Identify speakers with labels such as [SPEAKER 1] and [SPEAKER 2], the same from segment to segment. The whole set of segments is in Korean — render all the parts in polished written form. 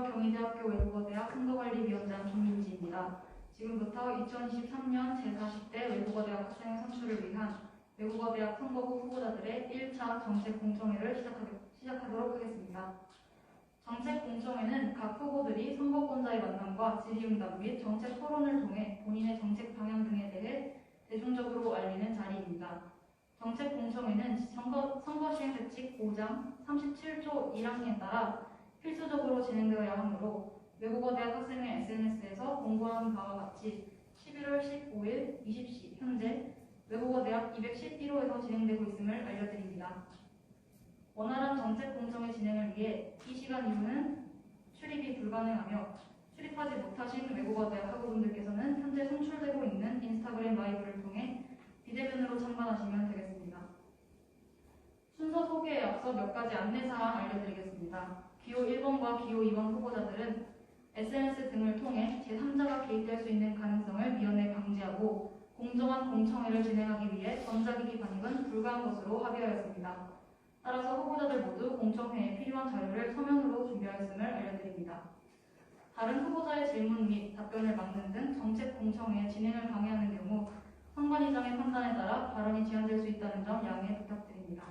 [SPEAKER 1] 안녕하세요. 경희대학교 외국어대학 선거관리위원장 김민지입니다. 지금부터 2023년 제40대 외국어대학 학생회 선출을 위한 외국어대학 선거구 후보자들의 1차 정책 공청회를 시작하도록 하겠습니다. 정책 공청회는 각 후보들이 선거권자의 만남과 질의응답 및 정책 토론을 통해 본인의 정책 방향 등에 대해 대중적으로 알리는 자리입니다. 정책 공청회는 선거 시행 대칙 5장 37조 1항에 따라 필수적으로 진행되어야 하므로 외국어대학 학생회 SNS에서 공고한 바와 같이 11월 15일 20시 현재 외국어대학 211호에서 진행되고 있음을 알려드립니다. 원활한 정책 공청회 진행을 위해 이 시간 이후는 출입이 불가능하며 출입하지 못하신 외국어대학 학우분들께서는 현재 송출되고 있는 인스타그램 라이브를 통해 비대면으로 참관하시면 되겠습니다. 순서 소개에 앞서 몇 가지 안내사항 알려드리겠습니다. 기호 1번과 기호 2번 후보자들은 SNS 등을 통해 제3자가 개입될 수 있는 가능성을 미연에 방지하고 공정한 공청회를 진행하기 위해 전자기기 반입은 불가한 것으로 합의하였습니다. 따라서 후보자들 모두 공청회에 필요한 자료를 서면으로 준비하였음을 알려드립니다. 다른 후보자의 질문 및 답변을 막는 등 정책 공청회의 진행을 방해하는 경우 선관위장의 판단에 따라 발언이 제한될 수 있다는 점 양해 부탁드립니다.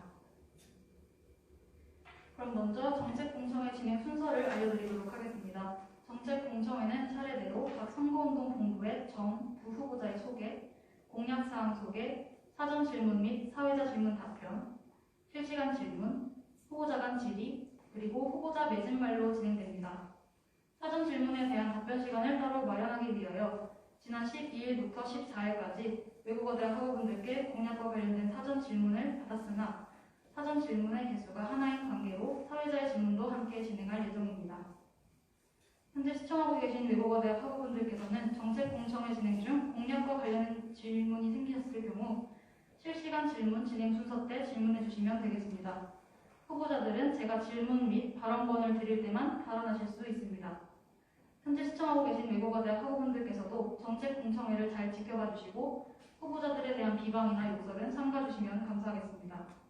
[SPEAKER 1] 그럼 먼저 정책 공청회 진행 순서를 알려드리도록 하겠습니다. 정책 공청회는 차례대로 각 선거운동 본부의 정, 부 후보자의 소개, 공약사항 소개, 사전 질문 및 사회자 질문 답변, 실시간 질문, 후보자 간 질의, 그리고 후보자 매진말로 진행됩니다. 사전 질문에 대한 답변 시간을 따로 마련하기 위하여 지난 12일부터 14일까지 외국어대학 학우분들께 공약과 관련된 사전 질문을 받았으나 사전 질문의 개수가 하나인 관계로 사회자의 질문도 함께 진행할 예정입니다. 현재 시청하고 계신 외국어대학 학우분들께서는 정책 공청회 진행 중 공약과 관련된 질문이 생기셨을 경우 실시간 질문 진행 순서 때 질문해 주시면 되겠습니다. 후보자들은 제가 질문 및 발언권을 드릴 때만 발언하실 수 있습니다. 현재 시청하고 계신 외국어대학 학우분들께서도 정책 공청회를 잘 지켜봐 주시고 후보자들에 대한 비방이나 욕설은 삼가 주시면 감사하겠습니다.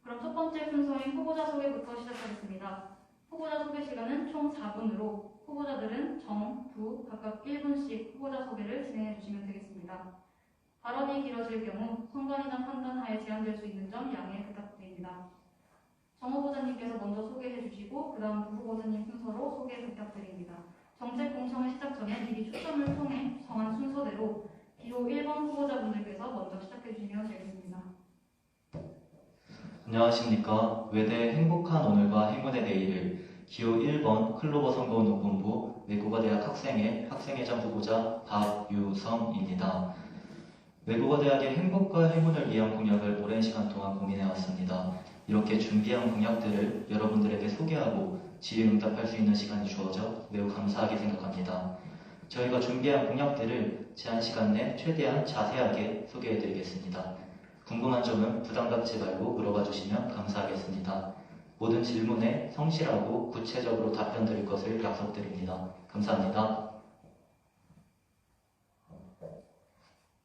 [SPEAKER 1] 그럼 첫 번째 순서인 후보자 소개부터 시작하겠습니다. 후보자 소개 시간은 총 4분으로 후보자들은 정, 부 각각 1분씩 후보자 소개를 진행해 주시면 되겠습니다. 발언이 길어질 경우 선관위장 판단하에 제한될 수 있는 점 양해 부탁드립니다. 정 후보자님께서 먼저 소개해 주시고 그 다음 부 후보자님 순서로 소개 부탁드립니다. 정책 공청회 시작 전에 미리 추첨을 통해 정한 순서대로 기호 1번 후보자분들께서 먼저 시작해 주시면 되겠습니다.
[SPEAKER 2] 안녕하십니까. 외대 행복한 오늘과 행운의 내일을 기호 1번 클로버 선거운동본부 외국어대학 학생회장 후보자 박유성입니다. 외국어대학의 행복과 행운을 위한 공약을 오랜 시간 동안 고민해왔습니다. 이렇게 준비한 공약들을 여러분들에게 소개하고 질의응답할 수 있는 시간이 주어져 매우 감사하게 생각합니다. 저희가 준비한 공약들을 제한 시간 내 최대한 자세하게 소개해드리겠습니다. 궁금한 점은 부담 갖지 말고 물어봐 주시면 감사하겠습니다. 모든 질문에 성실하고 구체적으로 답변 드릴 것을 약속드립니다. 감사합니다.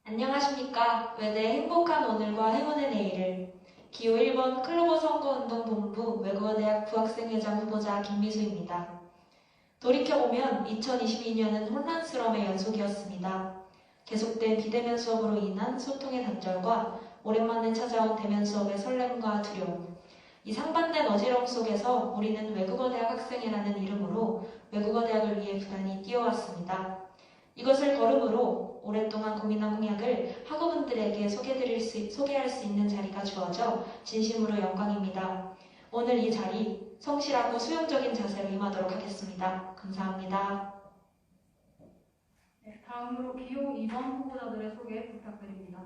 [SPEAKER 3] 안녕하십니까. 외대 행복한 오늘과 행운의 내일을 기호 1번 클로버 선거운동본부 외국어대학 부학생회장 후보자 김미수입니다. 돌이켜보면 2022년은 혼란스러움의 연속이었습니다. 계속된 비대면 수업으로 인한 소통의 단절과 오랜만에 찾아온 대면 수업의 설렘과 두려움. 이 상반된 어지러움 속에서 우리는 외국어대학 학생회라는 이름으로 외국어대학을 위해 부단히 뛰어왔습니다. 이것을 걸음으로 오랫동안 고민한 공약을 학우분들에게 소개할 수 있는 자리가 주어져 진심으로 영광입니다. 오늘 이 자리 성실하고 수용적인 자세로 임하도록 하겠습니다. 감사합니다.
[SPEAKER 1] 네, 다음으로 기호 2번 후보자들의 소개 부탁드립니다.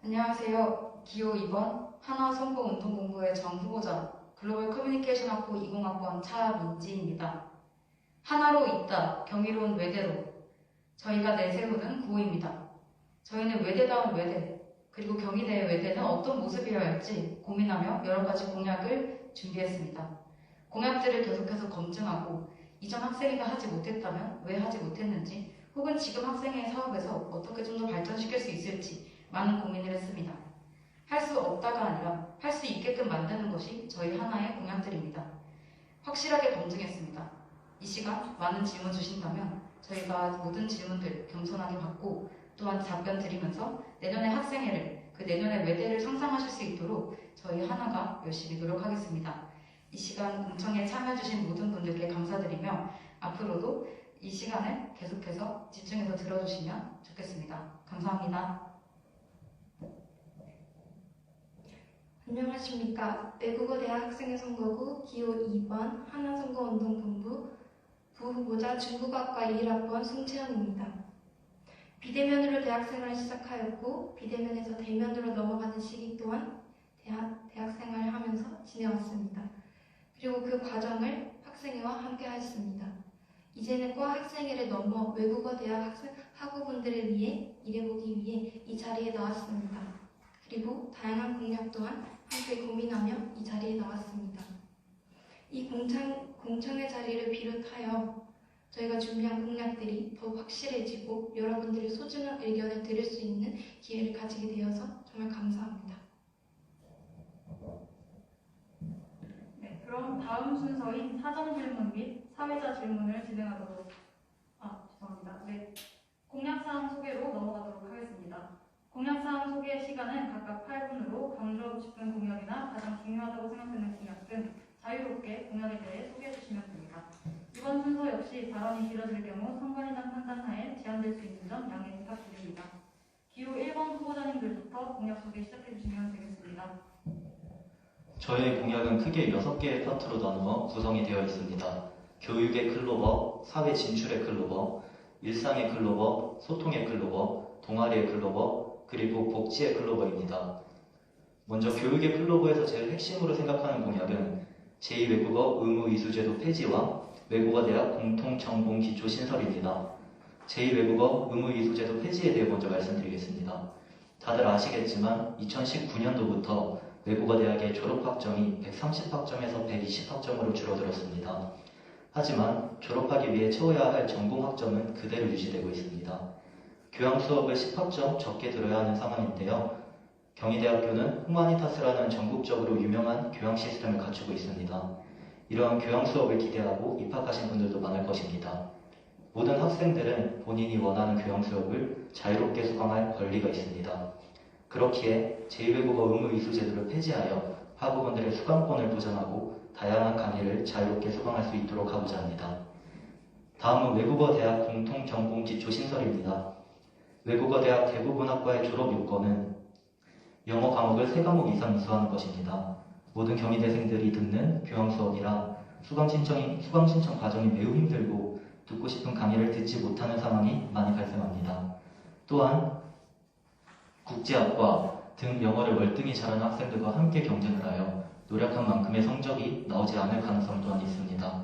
[SPEAKER 4] 안녕하세요. 기호 2번 한화선거운동본부의 정 후보자 글로벌 커뮤니케이션 학부 20학번 차민지입니다. 하나로 있다, 경이로운 외대로. 저희가 내세우는 구호입니다. 저희는 외대다운 외대, 그리고 경희대의 외대는 어떤 모습이어야 할지 고민하며 여러 가지 공약을 준비했습니다. 공약들을 계속해서 검증하고 이전 학생회가 하지 못했다면 왜 하지 못했는지, 혹은 지금 학생회 사업에서 어떻게 좀 더 발전시킬 수 있을지 많은 고민을 했습니다. 할 수 없다가 아니라 할 수 있게끔 만드는 것이 저희 하나의 공약들입니다. 확실하게 검증했습니다. 이 시간 많은 질문 주신다면 저희가 모든 질문들 겸손하게 받고 또한 답변 드리면서 내년의 학생회를, 그 내년의 외대를 상상하실 수 있도록 저희 하나가 열심히 노력하겠습니다. 이 시간 공청에 참여해주신 모든 분들께 감사드리며 앞으로도 이 시간을 계속해서 집중해서 들어주시면 좋겠습니다. 감사합니다.
[SPEAKER 5] 안녕하십니까. 외국어대학 학생회 선거구 기호 2번 하나선거운동본부 부후보자 중국어학과 21학번 송채영입니다. 비대면으로 대학생활을 시작하였고 비대면에서 대면으로 넘어가는 시기 또한 대학생활을 하면서 지내왔습니다. 그리고 그 과정을 학생회와 함께 하였습니다. 이제는 과 학생회를 넘어 외국어대학 학우분들을 위해 일해보기 위해 이 자리에 나왔습니다. 그리고 다양한 공약 또한 함께 고민하며 이 자리에 나왔습니다. 이 공청회 자리를 비롯하여 저희가 준비한 공약들이 더욱 확실해지고 여러분들의 소중한 의견을 들을 수 있는 기회를 가지게 되어서 정말 감사합니다.
[SPEAKER 1] 네, 그럼 다음 순서인 사전 질문 및 사회자 질문을 진행하도록 죄송합니다. 네, 공약사항 소개로 넘어가도록 하겠습니다. 공약사항 소개 시간은 각각 8분으로 강조하고 싶은 공약이나 가장 중요하다고 생각되는 공약 등 자유롭게 공약에 대해 소개해 주시면 됩니다. 이번 순서 역시 발언이 길어질 경우 선관위장 판단하에 제한될 수 있는 점 양해 부탁드립니다. 기호 1번 후보자님들부터 공약 소개 시작해 주시면 되겠습니다.
[SPEAKER 2] 저의 공약은 크게 6개의 파트로 나누어 구성이 되어 있습니다. 교육의 클로버, 사회 진출의 클로버, 일상의 클로버, 소통의 클로버, 동아리의 클로버, 그리고 복지의 클로버입니다. 먼저 교육의 클로버에서 제일 핵심으로 생각하는 공약은 제2외국어 의무이수제도 폐지와 외국어대학 공통전공 기초 신설입니다. 제2외국어 의무이수제도 폐지에 대해 먼저 말씀드리겠습니다. 다들 아시겠지만 2019년도부터 외국어대학의 졸업학점이 130학점에서 120학점으로 줄어들었습니다. 하지만 졸업하기 위해 채워야 할 전공학점은 그대로 유지되고 있습니다. 교양 수업을 10학점 적게 들어야 하는 상황인데요. 경희대학교는 후마니타스라는 전국적으로 유명한 교양 시스템을 갖추고 있습니다. 이러한 교양 수업을 기대하고 입학하신 분들도 많을 것입니다. 모든 학생들은 본인이 원하는 교양 수업을 자유롭게 수강할 권리가 있습니다. 그렇기에 제2외국어 의무이수제도를 폐지하여 학우분들의 수강권을 보장하고 다양한 강의를 자유롭게 수강할 수 있도록 하고자 합니다. 다음은 외국어대학 공통전공 기초 신설입니다. 외국어대학 대부분 학과의 졸업 요건은 영어 과목을 3과목 이상 이수하는 것입니다. 모든 경희대생들이 듣는 교양 수업이라 수강 신청 과정이 매우 힘들고 듣고 싶은 강의를 듣지 못하는 상황이 많이 발생합니다. 또한 국제학과 등 영어를 월등히 잘하는 학생들과 함께 경쟁을 하여 노력한 만큼의 성적이 나오지 않을 가능성 또한 있습니다.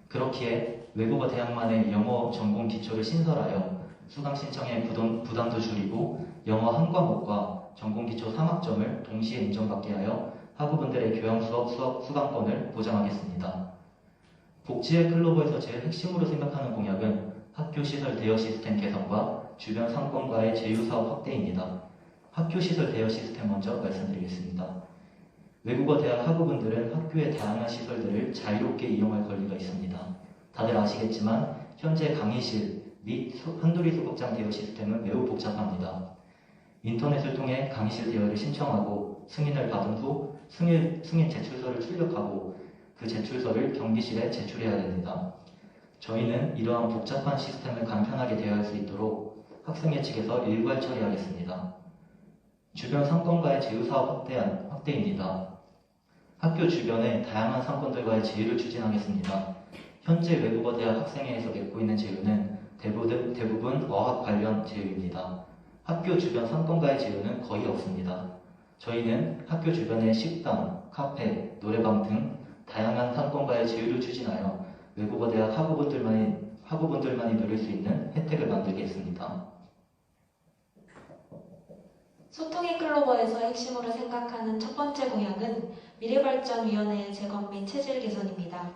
[SPEAKER 2] 그렇기에 외국어 대학만의 영어 전공 기초를 신설하여 수강 신청의 부담도 줄이고 영어 한 과목과 전공 기초 3학점을 동시에 인정받게 하여 학우분들의 교양 수업 수강권을 보장하겠습니다. 복지의 클로버에서 제일 핵심으로 생각하는 공약은 학교 시설 대여 시스템 개선과 주변 상권과의 제휴사업 확대입니다. 학교 시설 대여 시스템 먼저 말씀드리겠습니다. 외국어 대학 학우분들은 학교의 다양한 시설들을 자유롭게 이용할 권리가 있습니다. 다들 아시겠지만 현재 강의실 및 한두리 소극장 대여 시스템은 매우 복잡합니다. 인터넷을 통해 강의실 대여를 신청하고 승인을 받은 후 승인 제출서를 출력하고 그 제출서를 경비실에 제출해야 됩니다. 저희는 이러한 복잡한 시스템을 간편하게 대여할 수 있도록 학생회 측에서 일괄 처리하겠습니다. 주변 상권과의 제휴사업 확대입니다. 학교 주변에 다양한 상권들과의 제휴를 추진하겠습니다. 현재 외국어대학 학생회에서 맺고 있는 제휴는 대부분 어학 관련 제휴입니다. 학교 주변 상권과의 제휴는 거의 없습니다. 저희는 학교 주변의 식당, 카페, 노래방 등 다양한 상권과의 제휴를 추진하여 외국어대학 학우분들만이 누릴 수 있는 혜택을 만들겠습니다.
[SPEAKER 3] 소통의 클로버에서 핵심으로 생각하는 첫 번째 공약은 미래발전위원회의 재건 및 체질 개선입니다.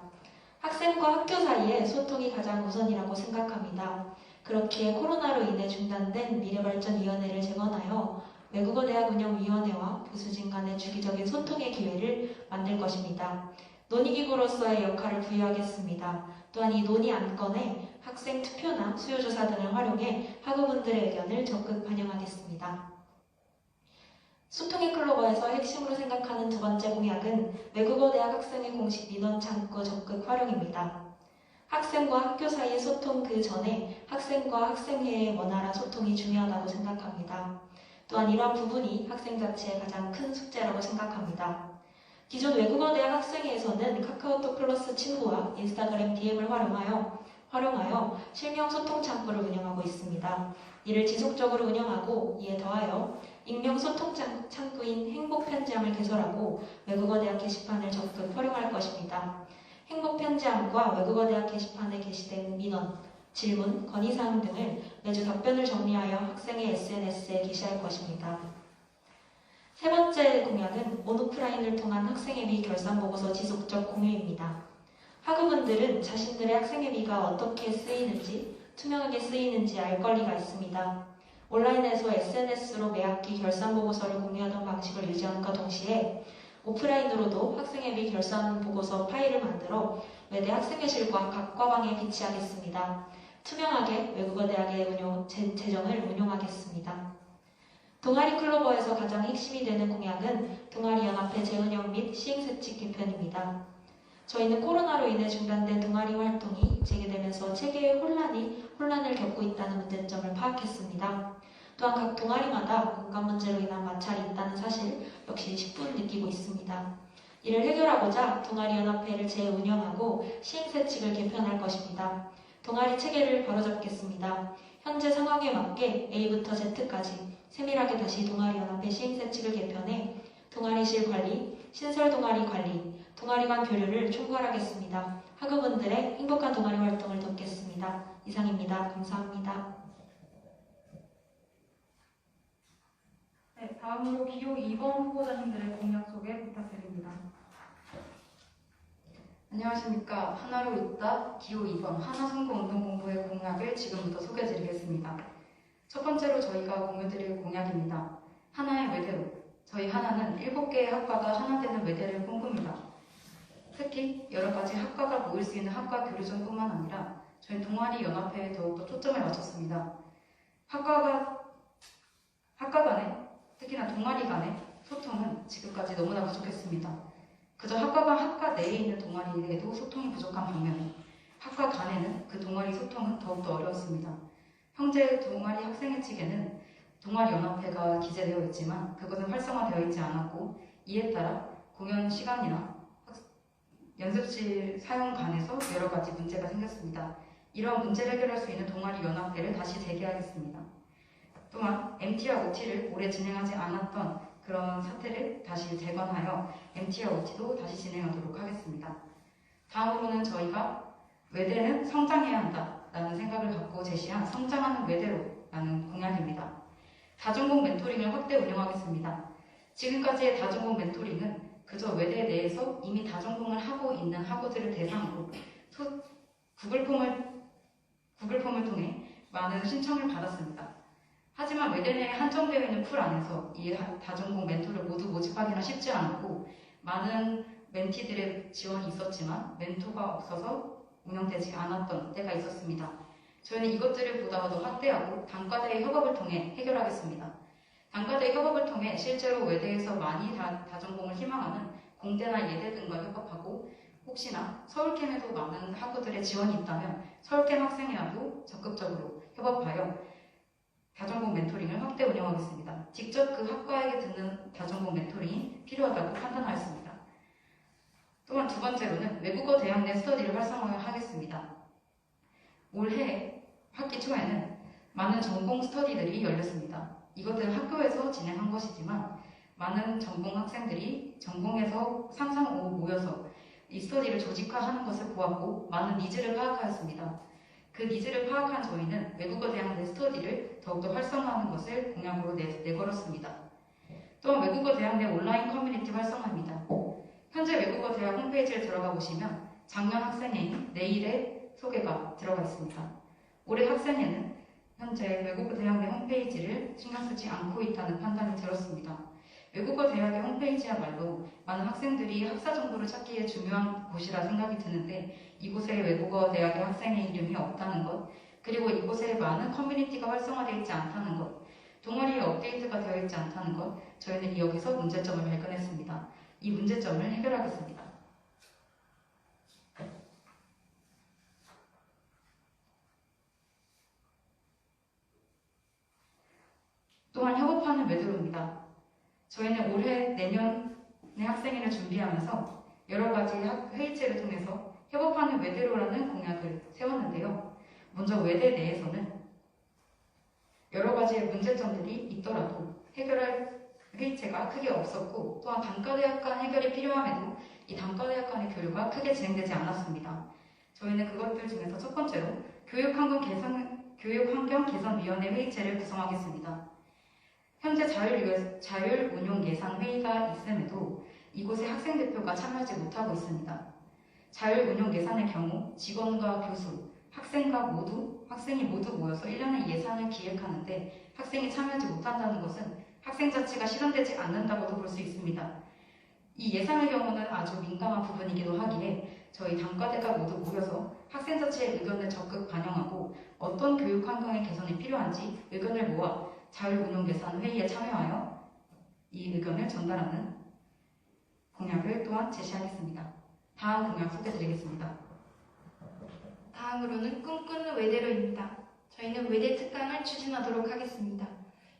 [SPEAKER 3] 학생과 학교 사이의 소통이 가장 우선이라고 생각합니다. 그렇기에 코로나로 인해 중단된 미래발전위원회를 재건하여 외국어대학 운영위원회와 부수진 간의 주기적인 소통의 기회를 만들 것입니다. 논의기구로서의 역할을 부여하겠습니다. 또한 이 논의 안건에 학생 투표나 수요조사 등을 활용해 학우분들의 의견을 적극 반영하겠습니다. 소통의 클로버에서 핵심으로 생각하는 두 번째 공약은 외국어대학 학생의 공식 민원 창구 적극 활용입니다. 학생과 학교 사이의 소통 그 전에 학생과 학생회의 원활한 소통이 중요하다고 생각합니다. 또한 이러한 부분이 학생 자체의 가장 큰 숙제라고 생각합니다. 기존 외국어대학 학생회에서는 카카오톡 플러스 친구와 인스타그램 DM을 활용하여 실명 소통 창구를 운영하고 있습니다. 이를 지속적으로 운영하고 이에 더하여 익명 소통 창구인 행복편지함을 개설하고 외국어대학 게시판을 적극 활용할 것입니다. 행복편지함과 외국어대학 게시판에 게시된 민원, 질문, 건의사항 등을 매주 답변을 정리하여 학생의 SNS에 게시할 것입니다. 세 번째 공약은 온오프라인을 통한 학생회비 결산보고서 지속적 공유입니다. 학우분들은 자신들의 학생회비가 어떻게 쓰이는지, 투명하게 쓰이는지 알 권리가 있습니다. 온라인에서 SNS로 매학기 결산보고서를 공유하던 방식을 유지함과 동시에 오프라인으로도 학생회비 결산보고서 파일을 만들어 외대 학생회실과 각 과방에 비치하겠습니다. 투명하게 외국어대학의 재정을 운용하겠습니다. 동아리 클로버에서 가장 핵심이 되는 공약은 동아리연합회 재운영 및 시행세칙 개편입니다. 저희는 코로나로 인해 중단된 동아리 활동이 재개되면서 체계의 혼란을 겪고 있다는 문제점을 파악했습니다. 또한 각 동아리마다 공간 문제로 인한 마찰이 있다는 사실 역시 10분 느끼고 있습니다. 이를 해결하고자 동아리연합회를 재운영하고 시행세칙을 개편할 것입니다. 동아리 체계를 바로잡겠습니다. 현재 상황에 맞게 A부터 Z까지 세밀하게 다시 동아리연합회 시행세칙을 개편해 동아리실 관리, 신설 동아리 관리, 동아리 간 교류를 총괄하겠습니다. 학우분들의 행복한 동아리 활동을 돕겠습니다. 이상입니다. 감사합니다.
[SPEAKER 1] 네, 다음으로 기호 2번 후보자님들의 공약 소개 부탁드립니다.
[SPEAKER 4] 안녕하십니까. 하나로 있다 기호 2번 하나선거운동본부의 공약을 지금부터 소개해드리겠습니다. 첫 번째로 저희가 공유드릴 공약입니다. 하나의 외대로. 저희 하나는 7개의 학과가 하나 되는 외대를 꿈꿉니다. 특히 여러 가지 학과가 모일 수 있는 학과 교류전뿐만 아니라 저희 동아리 연합회에 더욱더 초점을 맞췄습니다. 학과 간에, 특히나 동아리 간의 소통은 지금까지 너무나 부족했습니다. 그저 학과 내에 있는 동아리에도 소통이 부족한 반면에 학과 간에는 그 동아리 소통은 더욱더 어려웠습니다. 현재 동아리 학생회 측에는 동아리 연합회가 기재되어 있지만 그것은 활성화되어 있지 않았고 이에 따라 공연 시간이나 연습실 사용 간에서 여러 가지 문제가 생겼습니다. 이러한 문제를 해결할 수 있는 동아리 연합회를 다시 재개하겠습니다. 또한 MT와 OT를 오래 진행하지 않았던 그런 사태를 다시 재건하여 MT와 OT도 다시 진행하도록 하겠습니다. 다음으로는 저희가 외대는 성장해야 한다라는 생각을 갖고 제시한 성장하는 외대로라는 공약입니다. 다전공 멘토링을 확대 운영하겠습니다. 지금까지의 다전공 멘토링은 그저 외대 내에서 이미 다전공을 하고 있는 학우들을 대상으로 구글폼을 통해 많은 신청을 받았습니다. 하지만 외대 내에 한정되어 있는 풀 안에서 이 다전공 멘토를 모두 모집하기는 쉽지 않았고 많은 멘티들의 지원이 있었지만 멘토가 없어서 운영되지 않았던 때가 있었습니다. 저희는 이것들을 보다 더 확대하고 단과대의 협업을 통해 해결하겠습니다. 단과대 협업을 통해 실제로 외대에서 많이 다전공을 희망하는 공대나 예대 등과 협업하고 혹시나 서울캠에도 많은 학우들의 지원이 있다면 서울캠 학생회와도 적극적으로 협업하여 다전공 멘토링을 확대 운영하겠습니다. 직접 그 학과에게 듣는 다전공 멘토링이 필요하다고 판단하였습니다. 또한 두 번째로는 외국어 대학 내 스터디를 활성화하겠습니다. 올해 학기 초에는 많은 전공 스터디들이 열렸습니다. 이것들은 학교에서 진행한 것이지만 많은 전공 학생들이 전공에서 3, 3, 5 모여서 이 스터디를 조직화하는 것을 보았고 많은 니즈를 파악하였습니다. 그 니즈를 파악한 저희는 외국어 대학 내 스터디를 더욱더 활성화하는 것을 공약으로 내걸었습니다. 또한 외국어 대학 내 온라인 커뮤니티 활성화입니다. 현재 외국어 대학 홈페이지를 들어가 보시면 작년 학생회인 내일의 소개가 들어가 있습니다. 올해 학생회는 현재 외국어 대학의 홈페이지를 신경 쓰지 않고 있다는 판단이 들었습니다. 외국어 대학의 홈페이지야말로 많은 학생들이 학사 정보를 찾기에 중요한 곳이라 생각이 드는데 이곳에 외국어 대학의 학생의 이름이 없다는 것, 그리고 이곳에 많은 커뮤니티가 활성화되어 있지 않다는 것, 동아리에 업데이트가 되어 있지 않다는 것, 저희는 여기서 문제점을 발견했습니다. 이 문제점을 해결하겠습니다. 또한 협업하는 외도로입니다. 저희는 올해 내년의 학생회를 준비하면서 여러 가지 회의체를 통해서 협업하는 외대로라는 공약을 세웠는데요. 먼저 외대 내에서는 여러 가지의 문제점들이 있더라도 해결할 회의체가 크게 없었고 또한 단과대학 간 해결이 필요함에도 이 단과대학 간의 교류가 크게 진행되지 않았습니다. 저희는 그것들 중에서 첫 번째로 교육환경개선위원회 회의체를 구성하겠습니다. 현재 자율운용예산회의가 있음에도 이곳에 학생 대표가 참여하지 못하고 있습니다. 자율운용예산의 경우 직원과 교수, 학생이 모두 모여서 1년의 예산을 기획하는데 학생이 참여하지 못한다는 것은 학생 자치가 실현되지 않는다고도 볼 수 있습니다. 이 예산의 경우는 아주 민감한 부분이기도 하기에 저희 단과대가 모두 모여서 학생 자치의 의견을 적극 반영하고 어떤 교육 환경의 개선이 필요한지 의견을 모아 자율운용예산 회의에 참여하여 이 의견을 전달하는 공약을 또한 제시하겠습니다. 다음 공약 소개드리겠습니다.
[SPEAKER 5] 다음으로는 꿈꾸는 외대로입니다. 저희는 외대 특강을 추진하도록 하겠습니다.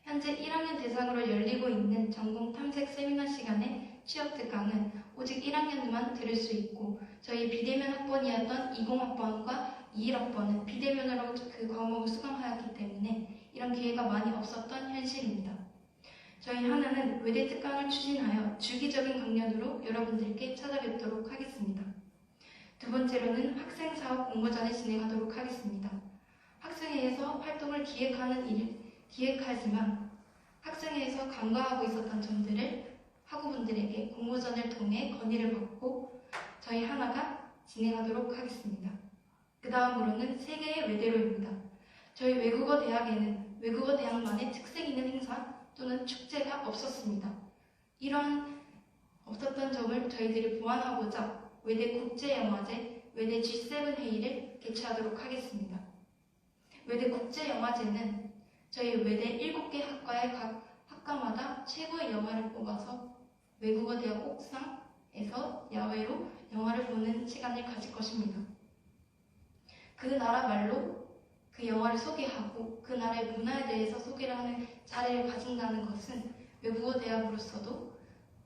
[SPEAKER 5] 현재 1학년 대상으로 열리고 있는 전공 탐색 세미나 시간의 취업 특강은 오직 1학년만 들을 수 있고 저희 비대면 학번이었던 20학번과 21학번은 비대면으로 그 과목을 수강하였기 때문에 이런 기회가 많이 없었던 현실입니다. 저희 하나는 외대 특강을 추진하여 주기적인 강연으로 여러분들께 찾아뵙도록 하겠습니다. 두 번째로는 학생사업 공모전을 진행하도록 하겠습니다. 학생회에서 활동을 기획하지만 학생회에서 간과하고 있었던 점들을 학우분들에게 공모전을 통해 건의를 받고 저희 하나가 진행하도록 하겠습니다. 그 다음으로는 세계의 외대로입니다. 저희 외국어 대학에는 외국어 대학만의 특색 있는 행사 또는 축제가 없었습니다. 이러한 없었던 점을 저희들이 보완하고자 외대 국제영화제, 외대 G7 회의를 개최하도록 하겠습니다. 외대 국제영화제는 저희 외대 7개 학과의 각 학과마다 최고의 영화를 뽑아서 외국어 대학 옥상에서 야외로 영화를 보는 시간을 가질 것입니다. 그 나라 말로 그 영화를 소개하고 그 나라의 문화에 대해서 소개를 하는 자리를 가진다는 것은 외국어 대학으로서도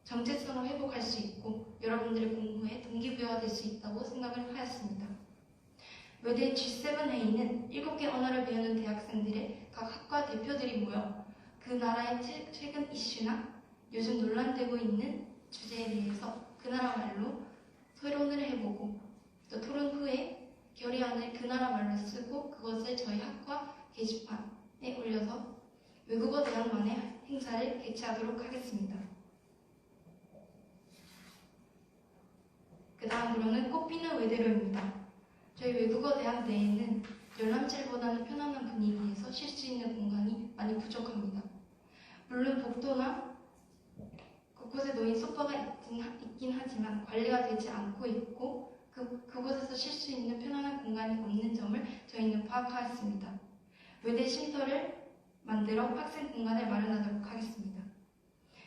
[SPEAKER 5] 정체성을 회복할 수 있고 여러분들의 공부에 동기부여가 될 수 있다고 생각을 하였습니다. 외대 G7 회의는 7개 언어를 배우는 대학생들의 각 학과 대표들이 모여 그 나라의 최근 이슈나 요즘 논란되고 있는 주제에 대해서 그 나라 말로 토론을 해보고 또 토론 후에 결의안을 그 나라 말로 쓰고 그것을 저희 학과 게시판에 올려서 외국어 대학만의 행사를 개최하도록 하겠습니다. 그 다음으로는 꽃피는 외대로입니다. 저희 외국어 대학 내에는 열람실보다는 편안한 분위기에서 쉴 수 있는 공간이 많이 부족합니다. 물론 복도나 곳곳에 놓인 소파가 있긴 하지만 관리가 되지 않고 있고 그곳에서 쉴 수 있는 편안한 공간이 없는 점을 저희는 파악하였습니다. 외대 쉼터를 만들어 학생 공간을 마련하도록 하겠습니다.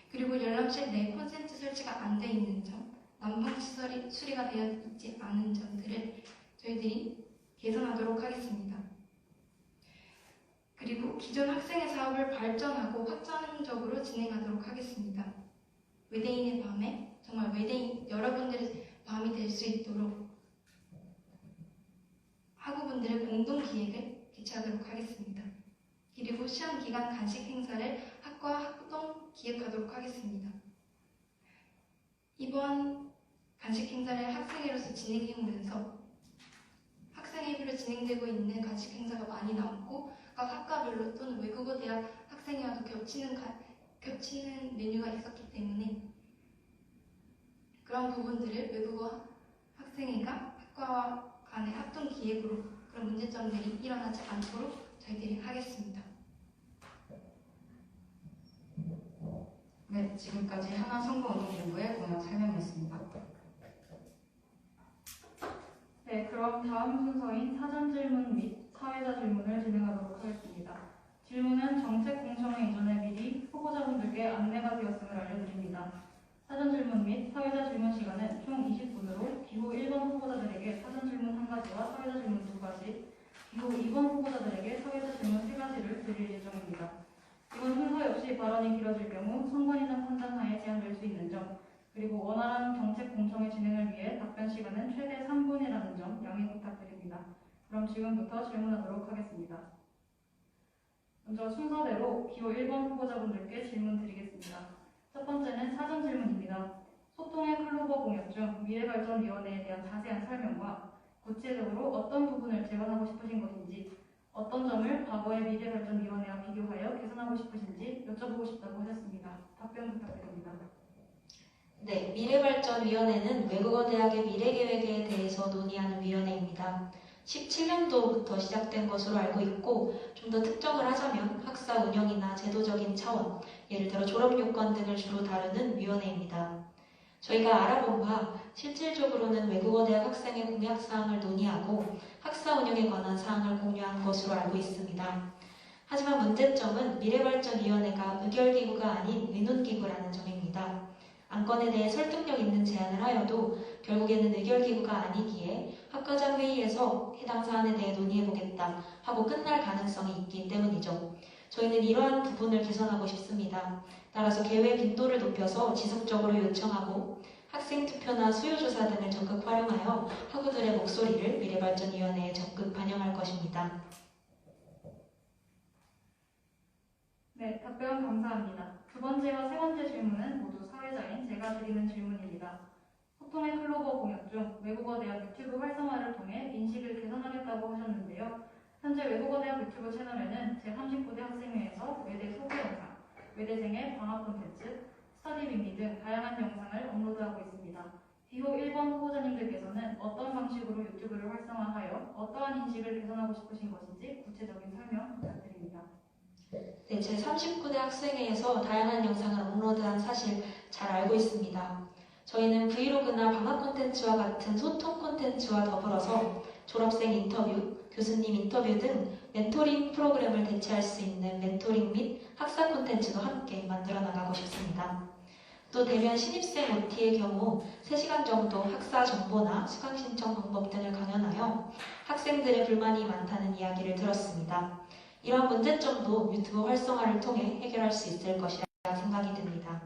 [SPEAKER 5] 그리고 열람실 내 콘센트 설치가 안 돼 있는 점, 난방 시설이 수리가 되어 있지 않은 점들을 저희들이 개선하도록 하겠습니다. 그리고 기존 학생의 사업을 발전하고 확장적으로 진행하도록 하겠습니다. 외대인의 밤에 정말 외대인 여러분들의 밤이 될 수 있도록 학우분들의 공동 기획을 개최하도록 하겠습니다. 그리고 시험 기간 간식 행사를 학과 합동 기획하도록 하겠습니다. 이번 간식 행사를 학생회로서 진행해 오면서 학생회비로 진행되고 있는 간식 행사가 많이 남고 각 학과별로 또는 외국어 대학 학생회와도 겹치는 메뉴가 있었기 때문에 그런 부분들을 외국어 학생회가 학과와 간의 합동 기획으로 그런 문제점들이 일어나지 않도록 저희들이 하겠습니다.
[SPEAKER 4] 네, 지금까지 하나선거운동본부의 공약 설명이었습니다.
[SPEAKER 1] 네, 그럼 다음 순서인 사전 질문 및 사회자 질문을 진행하도록 하겠습니다. 질문은 정책 공청회 이전에 미리 후보자분들께 안내가 되었음을 알려드립니다. 사전 질문 및 사회자 질문 시간은 총 20분으로 기호 1번 후보자들에게 사전 질문 1가지와 사회자 질문 2가지, 기호 2번 후보자들에게 사회자 질문 3가지를 드릴 예정입니다. 이번 순서 역시 발언이 길어질 경우 선관위장 판단하에 제한될 수 있는 점, 그리고 원활한 정책 공청회 진행을 위해 답변 시간은 최대 3분이라는 점 양해 부탁드립니다. 그럼 지금부터 질문하도록 하겠습니다. 먼저 순서대로 기호 1번 후보자분들께 질문 드리겠습니다. 첫 번째는 사전 질문입니다. 소통의 클로버 공약 중 미래발전위원회에 대한 자세한 설명과 구체적으로 어떤 부분을 개선하고 싶으신 것인지, 어떤 점을 과거의 미래발전위원회와 비교하여 개선하고 싶으신지 여쭤보고 싶다고 하셨습니다. 답변 부탁드립니다.
[SPEAKER 3] 네, 미래발전위원회는 외국어 대학의 미래계획에 대해서 논의하는 위원회입니다. 17년도부터 시작된 것으로 알고 있고, 좀 더 특정을 하자면 학사 운영이나 제도적인 차원, 예를 들어 졸업 요건 등을 주로 다루는 위원회입니다. 저희가 알아본 바 실질적으로는 외국어 대학 학생의 공약 사항을 논의하고 학사 운영에 관한 사항을 공유한 것으로 알고 있습니다. 하지만 문제점은 미래발전위원회가 의결기구가 아닌 의논기구라는 점입니다. 안건에 대해 설득력 있는 제안을 하여도 결국에는 의결기구가 아니기에 학과장 회의에서 해당 사안에 대해 논의해보겠다 하고 끝날 가능성이 있기 때문이죠. 저희는 이러한 부분을 개선하고 싶습니다. 따라서 개회 빈도를 높여서 지속적으로 요청하고 학생 투표나 수요조사 등을 적극 활용하여 학우들의 목소리를 미래발전위원회에 적극 반영할 것입니다.
[SPEAKER 1] 네, 답변 감사합니다. 두 번째와 세 번째 질문은 모두 사회자인 제가 드리는 질문입니다. 소통의 클로버 공약 중 외국어 대학 유튜브 활성화를 통해 인식을 개선하겠다고 하셨는데요. 현재 외국어 대학 유튜브 채널에는 제39대 학생회에서 외대 소개 영상, 외대생의 방학 콘텐츠, 스터디 빙기 등 다양한 영상을 업로드하고 있습니다. 기호 1번 후보자님들께서는 어떤 방식으로 유튜브를 활성화하여 어떠한 인식을 개선하고 싶으신 것인지 구체적인 설명 부탁드립니다.
[SPEAKER 3] 네, 제39대 학생회에서 다양한 영상을 업로드한 사실 잘 알고 있습니다. 저희는 브이로그나 방학 콘텐츠와 같은 소통 콘텐츠와 더불어서 졸업생 인터뷰, 교수님 인터뷰 등 멘토링 프로그램을 대체할 수 있는 멘토링 및 학사 콘텐츠도 함께 만들어 나가고 싶습니다. 또 대면 신입생 OT의 경우 3시간 정도 학사 정보나 수강 신청 방법 등을 강연하여 학생들의 불만이 많다는 이야기를 들었습니다. 이러한 문제점도 유튜브 활성화를 통해 해결할 수 있을 것이라 생각이 듭니다.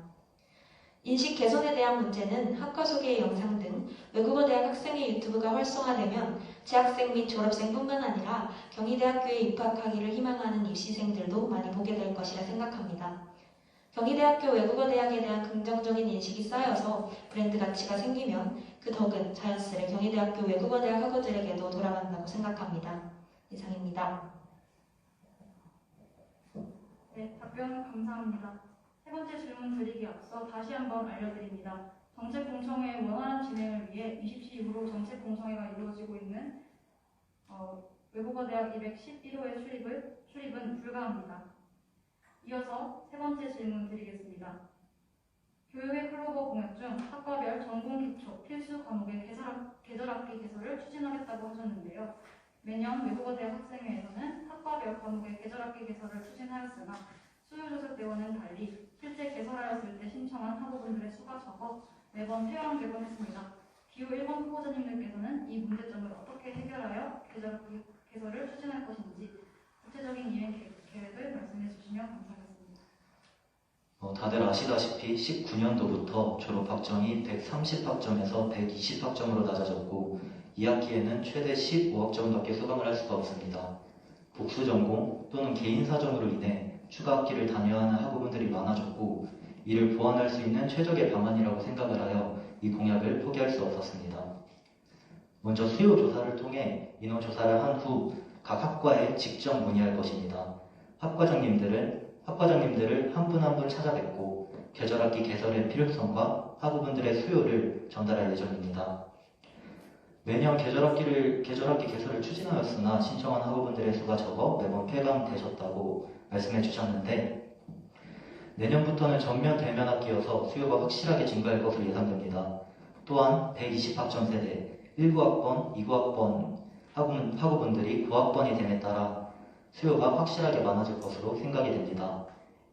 [SPEAKER 3] 인식 개선에 대한 문제는 학과 소개 영상 등 외국어 대학 학생의 유튜브가 활성화되면 재학생 및 졸업생뿐만 아니라 경희대학교에 입학하기를 희망하는 입시생들도 많이 보게 될 것이라 생각합니다. 경희대학교 외국어 대학에 대한 긍정적인 인식이 쌓여서 브랜드 가치가 생기면 그 덕은 자연스레 경희대학교 외국어 대학 학우들에게도 돌아간다고 생각합니다. 이상입니다.
[SPEAKER 1] 네, 답변 감사합니다. 세 번째 질문 드리기 앞서 다시 한번 알려드립니다. 정책 공청회의 원활한 진행을 위해 20시 이후로 정책 공청회가 이루어지고 있는 외국어 대학 211호의 출입은 불가합니다. 이어서 세 번째 질문 드리겠습니다. 교육의 클로버 공약 중 학과별 전공 기초 필수 과목의 계절학기 개설을 추진하겠다고 하셨는데요. 매년 외국어 대학 학생회에서는 학과별 과목의 계절학기 개설을 추진하였으나 수요조사 때와는 달리 실제 개설하였을 때 신청한 학우분들의 수가 적어 매번 퇴원되곤 했습니다. 기호 1번 후보자님들께서는 이 문제점을 어떻게 해결하여 계절학기 개설을 추진할 것인지 구체적인 이행 계획을 말씀해 주시면 감사하겠습니다.
[SPEAKER 2] 다들 아시다시피 19년도부터 졸업학점이 130학점에서 120학점으로 낮아졌고 2학기에는 최대 15학점밖에 수강을 할 수가 없습니다. 복수전공 또는 개인 사정으로 인해 추가 학기를 다녀야 하는 학우분들이 많아졌고 이를 보완할 수 있는 최적의 방안이라고 생각을 하여 이 공약을 포기할 수 없었습니다. 먼저 수요 조사를 통해 인원 조사를 한 후 각 학과에 직접 문의할 것입니다. 학과장님들을 한 분 한 분 찾아뵙고 계절학기 개설의 필요성과 학우분들의 수요를 전달할 예정입니다. 매년 계절학기 개설을 추진하였으나 신청한 학우분들의 수가 적어 매번 폐강되셨다고 말씀해 주셨는데 내년부터는 전면 대면학기여서 수요가 확실하게 증가할 것으로 예상됩니다. 또한 120학점 세대, 19학번, 29학번 학우분들이 9학번이 됨에 따라 수요가 확실하게 많아질 것으로 생각이 됩니다.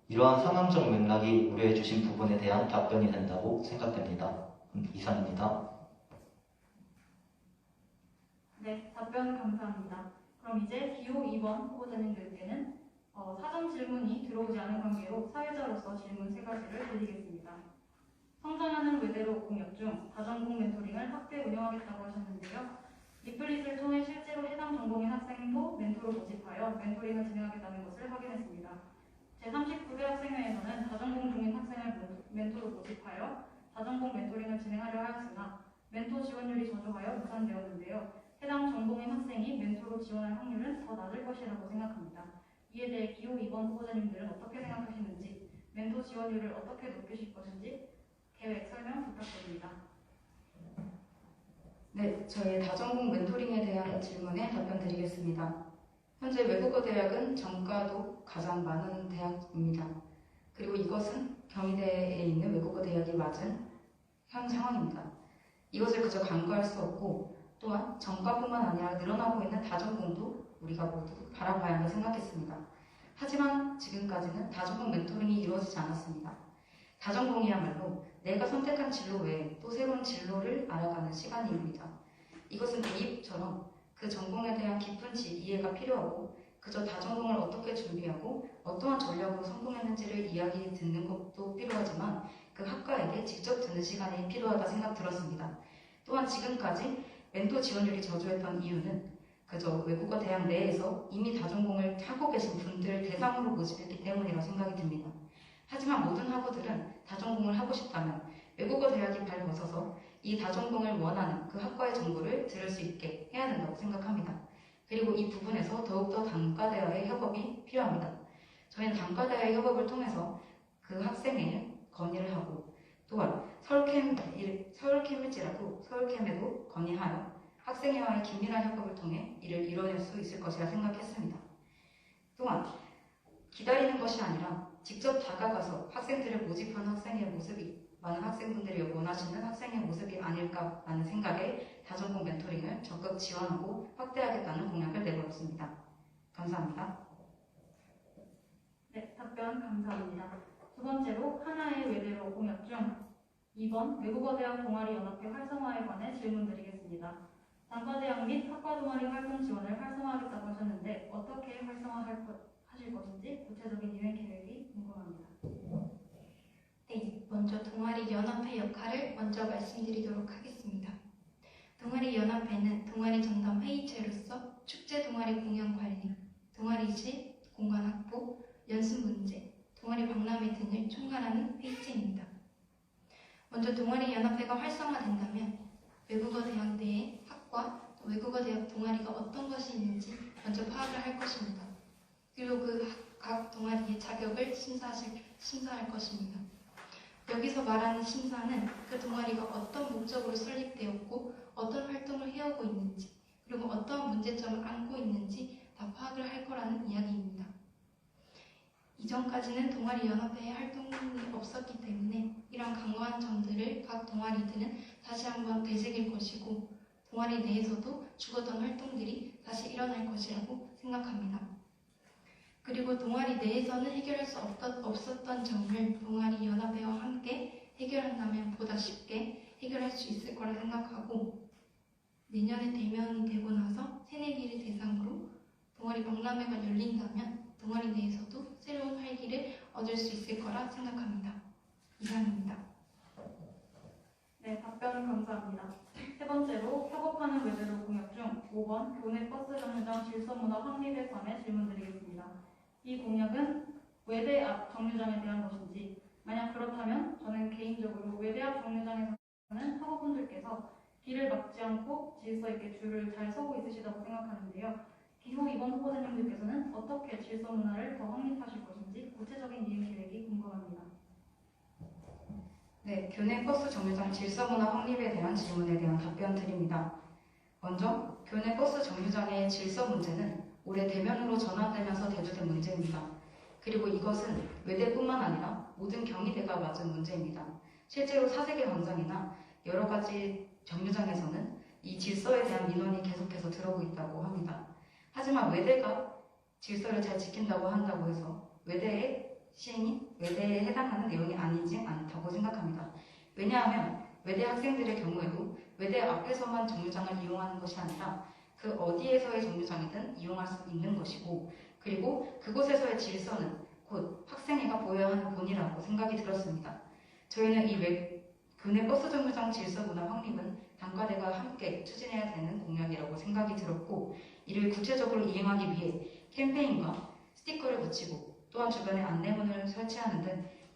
[SPEAKER 2] 이러한 상황적 맥락이 우려해 주신 부분에 대한 답변이 된다고 생각됩니다. 이상입니다.
[SPEAKER 1] 네, 답변 감사합니다. 그럼 이제 기호 2번 후보자님들께는 사전 질문이 들어오지 않은 관계로 사회자로서 질문 3가지를 드리겠습니다. 성장하는 외대로 공약 중 다전공 멘토링을 확대 운영하겠다고 하셨는데요. 리플릿을 통해 실제로 해당 전공인 학생도 멘토를 모집하여 멘토링을 진행하겠다는 것을 확인했습니다. 제39회 학생회에서는 다전공 중인 학생을 멘토로 모집하여 다전공 멘토링을 진행하려 하였으나 멘토 지원율이 저조하여 무산되었는데요. 해당 전공인 학생이 멘토로 지원할 확률은 더 낮을 것이라고 생각합니다. 이에 대해 기호 2번 후보자님들은 어떻게 생각하시는지, 멘토 지원율을 어떻게 높이실 것인지 계획 설명 부탁드립니다.
[SPEAKER 4] 네, 저희 다전공 멘토링에 대한 질문에 답변 드리겠습니다. 현재 외국어 대학은 정가도 가장 많은 대학입니다. 그리고 이것은 경희대에 있는 외국어 대학이 맞은 현 상황입니다. 이것을 그저 간과할 수 없고 또한 정가뿐만 아니라 늘어나고 있는 다전공도 우리가 모두 바라봐야 한다 생각했습니다. 하지만 지금까지는 다전공 멘토링이 이루어지지 않았습니다. 다전공이야말로 내가 선택한 진로 외에 또 새로운 진로를 알아가는 시간입니다. 이것은 대입처럼 그 전공에 대한 깊은 이해가 필요하고 그저 다전공을 어떻게 준비하고 어떠한 전략으로 성공했는지를 이야기 듣는 것도 필요하지만 그 학과에게 직접 듣는 시간이 필요하다 생각 들었습니다. 또한 지금까지 멘토 지원율이 저조했던 이유는 그저 외국어 대학 내에서 이미 다전공을 하고 계신 분들 대상으로 모집했기 때문이라 생각이 듭니다. 하지만 모든 학우들은 다전공을 하고 싶다면 외국어 대학이 발 벗어서 이 다전공을 원하는 그 학과의 정보를 들을 수 있게 해야 된다고 생각합니다. 그리고 이 부분에서 더욱더 단과대와의 협업이 필요합니다. 저희는 단과대와의 협업을 통해서 그 학생의 건의를 하고 또한 서울캠에도 건의하여 학생회와의 긴밀한 협업을 통해 이를 이뤄낼 수 있을 것이라 생각했습니다. 또한 기다리는 것이 아니라 직접 다가가서 학생들을 모집하는 학생의 모습이 많은 학생분들이 원하시는 학생의 모습이 아닐까라는 생각에 다전공 멘토링을 적극 지원하고 확대하겠다는 공약을 내걸었습니다. 감사합니다.
[SPEAKER 1] 네, 답변 감사합니다. 두 번째로 하나의 외대로 공약 중 2번 외국어대학 동아리연합회 활성화에 관해 질문드리겠습니다. 단과대학 및 학과 동아리 활동 지원을 활성화하겠다고 하셨는데 어떻게 활성화하실 것인지 구체적인 이행 계획이 궁금합니다.
[SPEAKER 5] 네, 먼저 동아리 연합회 역할을 먼저 말씀드리도록 하겠습니다. 동아리 연합회는 동아리 전담 회의체로서 축제 동아리 공연 관리, 동아리실 공간 확보, 연습 문제, 동아리 박람회 등을 총괄하는 회의체입니다. 먼저 동아리 연합회가 활성화된다면 외국어 대학 내의 학과, 외국어 대학 동아리가 어떤 것이 있는지 먼저 파악을 할 것입니다. 그리고 그 각 동아리의 자격을 심사할 것입니다. 여기서 말하는 심사는 그 동아리가 어떤 목적으로 설립되었고 어떤 활동을 해오고 있는지 그리고 어떤 문제점을 안고 있는지 다 파악을 할 거라는 이야기입니다. 이전까지는 동아리 연합회의 활동이 없었기 때문에 이런 강화한 점들을 각 동아리들은 다시 한번 되새길 것이고 동아리 내에서도 죽었던 활동들이 다시 일어날 것이라고 생각합니다. 그리고 동아리 내에서는 해결할 수 없었던 점을 동아리 연합회와 함께 해결한다면 보다 쉽게 해결할 수 있을 거라 생각하고 내년에 대면이 되고 나서 새내기를 대상으로 동아리 박람회가 열린다면 동아리 내에서도 새로운 활기를 얻을 수 있을 거라 생각합니다. 이상입니다.
[SPEAKER 1] 네, 답변 감사합니다. 세 번째로 협업하는 외대로 공약 중 5번 교내 버스 정류장 질서문화 확립에 관해 질문드리겠습니다. 이 공약은 외대 앞 정류장에 대한 것인지 만약 그렇다면 저는 개인적으로 외대 앞 정류장에서는 학우분들께서 길을 막지 않고 질서 있게 줄을 잘 서고 있으시다고 생각하는데요. 기호 2번 후보자님들께서는 어떻게 질서 문화를 더 확립하실 것인지 구체적인 이행 계획이 궁금합니다.
[SPEAKER 4] 네, 교내 버스 정류장 질서 문화 확립에 대한 질문에 대한 답변 드립니다. 먼저 교내 버스 정류장의 질서 문제는 올해 대면으로 전환되면서 대두된 문제입니다. 그리고 이것은 외대뿐만 아니라 모든 경희대가 맞은 문제입니다. 실제로 사색의 광장이나 여러 가지 정류장에서는 이 질서에 대한 민원이 계속해서 들어오고 있다고 합니다. 하지만 외대가 질서를 잘 지킨다고 한다고 해서 외대의 시행이 외대에 해당하는 내용이 아니지 않다고 생각합니다. 왜냐하면 외대 학생들의 경우에도 외대 앞에서만 정류장을 이용하는 것이 아니라 그 어디에서의 정류장이든 이용할 수 있는 것이고, 그리고 그곳에서의 질서는 곧 학생회가 보여야 하는 본이라고 생각이 들었습니다. 저희는 이 교내 버스 정류장 질서 문화 확립은 단과대가 함께 추진해야 되는 공약이라고 생각이 들었고, 이를 구체적으로 이행하기 위해 캠페인과 스티커를 붙이고 또한 주변에 안내문을 설치하는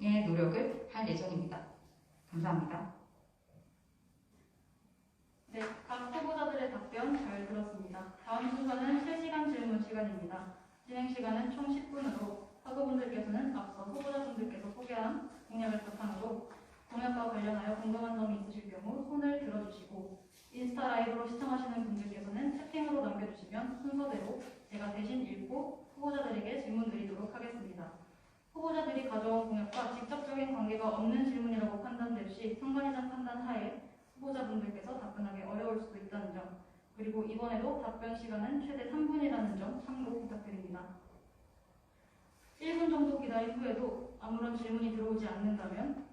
[SPEAKER 4] 등의 노력을 할 예정입니다. 감사합니다.
[SPEAKER 1] 네, 각 후보자들의 답변 잘 들었습니다. 다음 순서는 실시간 질문 시간입니다. 진행 시간은 총 10분으로 학우분들께서는 앞서 후보자분들께서 소개한 공약을 바탕으로 공약과 관련하여 궁금한 점이 있으실 경우 손을 들어주시고, 인스타 라이브로 시청하시는 분들께서는 채팅으로 남겨주시면 순서대로 제가 대신 읽고 후보자들에게 질문 드리도록 하겠습니다. 후보자들이 가져온 공약과 직접적인 관계가 없는 질문이라고 판단될 시 선관위장 판단 하에 후보자분들께서 답변하기 어려울 수도 있다는 점, 그리고 이번에도 답변 시간은 최대 3분이라는 점 참고 부탁드립니다. 1분 정도 기다린 후에도 아무런 질문이 들어오지 않는다면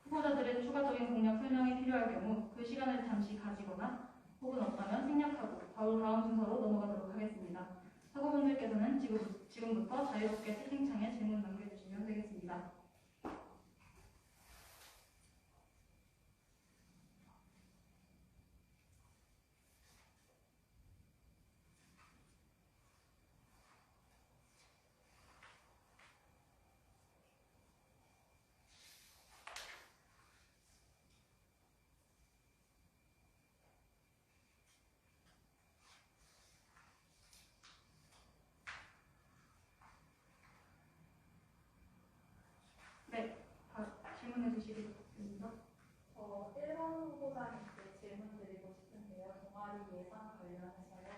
[SPEAKER 1] 후보자들의 추가적인 공약 설명이 필요할 경우 그 시간을 잠시 가지거나 혹은 없다면 생략하고 바로 다음 순서로 넘어가도록 하겠습니다. 학우분들께서는 지금부터 자유롭게 채팅창에 질문 남겨주시면 되겠습니다. 네, 질문해 주시기 바랍니다.
[SPEAKER 6] 1번 후보자님께 질문 드리고 싶은데요. 동아리 예산 관련해서요.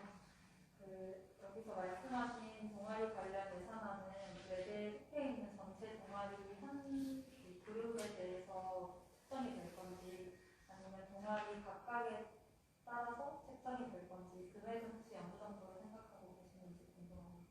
[SPEAKER 6] 여기서 말씀하신 동아리 관련 예산안은 외대 속해 있는 전체 동아리 한 그룹에 대해서 책정이 될 건지, 아니면 동아리 각각에 따라서 책정이 될 건지, 금액은 혹시 어느 정도로 생각하고 계시는지 궁금합니다.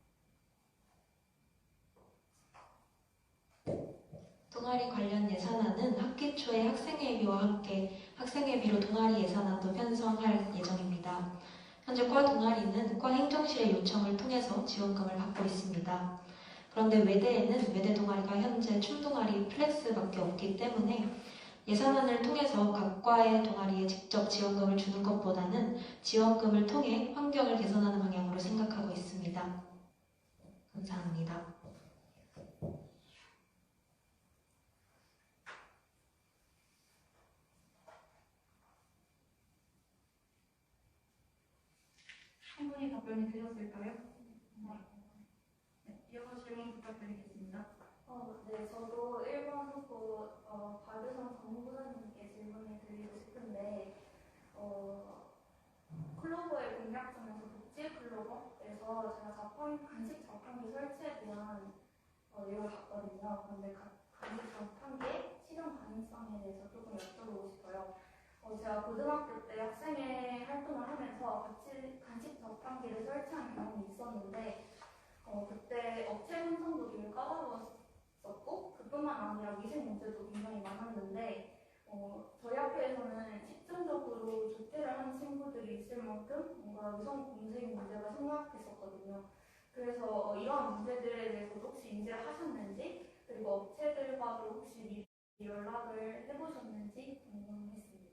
[SPEAKER 3] 동아리 관련 예산안은 학기 초에 학생회비와 함께 학생회비로 동아리 예산안도 편성할 예정입니다. 현재 과 동아리는 과 행정실의 요청을 통해서 지원금을 받고 있습니다. 그런데 외대에는 외대 동아리가 현재 춤동아리 플렉스밖에 없기 때문에 예산안을 통해서 각 과의 동아리에 직접 지원금을 주는 것보다는 지원금을 통해 환경을 개선하는 방향으로 생각하고 있습니다. 감사합니다.
[SPEAKER 1] 충분히 답변이 되셨을까요? 네, 이어서 질문 부탁드리겠습니다.
[SPEAKER 6] 네, 저도 1번 후보 박유성 정무부장님께 질문을 드리고 싶은데, 클로버의 공약 중에서 복지 클로버에서 제가 간식 자판기 설치에 대한 내용을 봤거든요. 그런데 간식 자판기의 실현 가능성에 대해서 조금 여쭤보고 싶어요. 제가 고등학교 때 학생회 활동을 하면서 같이 간식 자판기를 설치한 경험이 있었는데, 그때 업체 혼선도 좀 까다로웠었고, 그뿐만 아니라 위생 문제도 굉장히 많았는데, 저희 학교에서는 집중적으로 조퇴를 하는 친구들이 있을 만큼 뭔가 위성 공생 문제가 심각했었거든요. 그래서 이러한 문제들에 대해서 혹시 인지를 하셨는지, 그리고 업체들과도 혹시 미리 연락을 해보셨는지 궁금했습니다.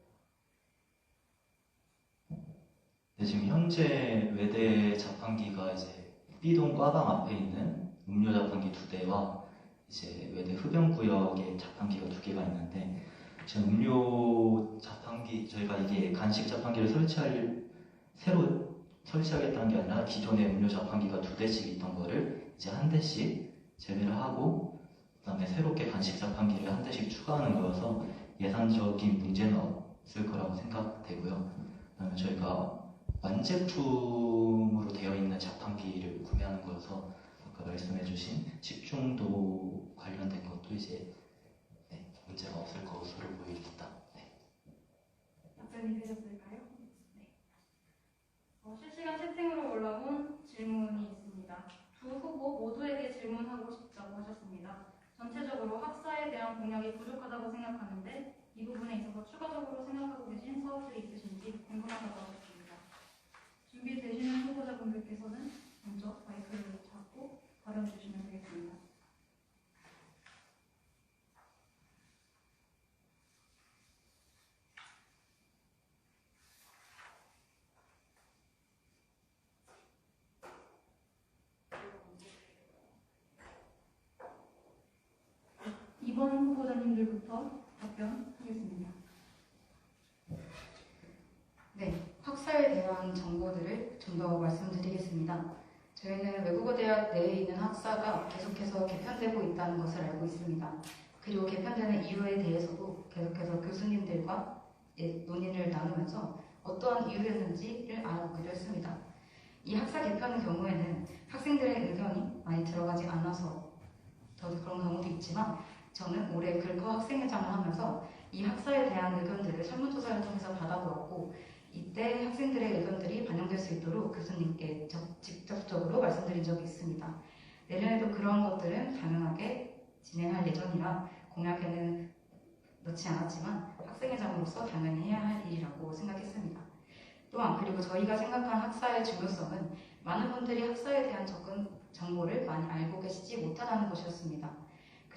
[SPEAKER 2] 네, 지금 현재 외대 자판기가 이제 B동 과방 앞에 있는 음료 자판기 2대와 이제 외대 흡연구역에 자판기가 2개가 있는데, 지금 음료 자판기, 저희가 이게 간식 자판기를 새로 설치하겠다는 게 아니라 기존에 음료 자판기가 2대씩 있던 거를 이제 한 대씩 제외를 하고, 그 다음에 새롭게 간식 자판기를 한 대씩 추가하는 거여서 예산적인 문제는 없을 거라고 생각되고요. 그다음에 저희가 완제품으로 되어 있는 자판기를 구매하는 거여서 아까 말씀해주신 집중도 관련된 것도 이제 문제가 없을 것으로 보입니다.
[SPEAKER 1] 답변이 되셨을까요? 네. 실시간 채팅으로 올라온 질문이 있습니다. 두 후보 모두에게 질문하고 싶다고 하셨습니다. 전체적으로 학사에 대한 공약이 부족하다고 생각하는데 이 부분에 있어서 추가적으로 생각하고 계신 사업들이 있으신지 궁금하다고 하셨습니다. 준비되시는 후보자분들께서는 먼저 마이크를 잡고 발언해 주시면 되겠습니다. 이번 후보자님들부터 답변하겠습니다.
[SPEAKER 4] 네, 학사에 대한 정보들을 좀 더 말씀드리겠습니다. 저희는 외국어 대학 내에 있는 학사가 계속해서 개편되고 있다는 것을 알고 있습니다. 그리고 개편되는 이유에 대해서도 계속해서 교수님들과 논의를 나누면서 어떠한 이유였는지를 알아보기도 했습니다. 이 학사 개편의 경우에는 학생들의 의견이 많이 들어가지 않아서 더 그런 경우도 있지만 저는 올해 글커 학생회장을 하면서 이 학사에 대한 의견들을 설문조사를 통해서 받아보았고 이때 학생들의 의견들이 반영될 수 있도록 교수님께 직접적으로 말씀드린 적이 있습니다. 내년에도 그런 것들은 당연하게 진행할 예정이라 공약에는 넣지 않았지만 학생회장으로서 당연히 해야 할 일이라고 생각했습니다. 또한 그리고 저희가 생각한 학사의 중요성은 많은 분들이 학사에 대한 접근 정보를 많이 알고 계시지 못하다는 것이었습니다.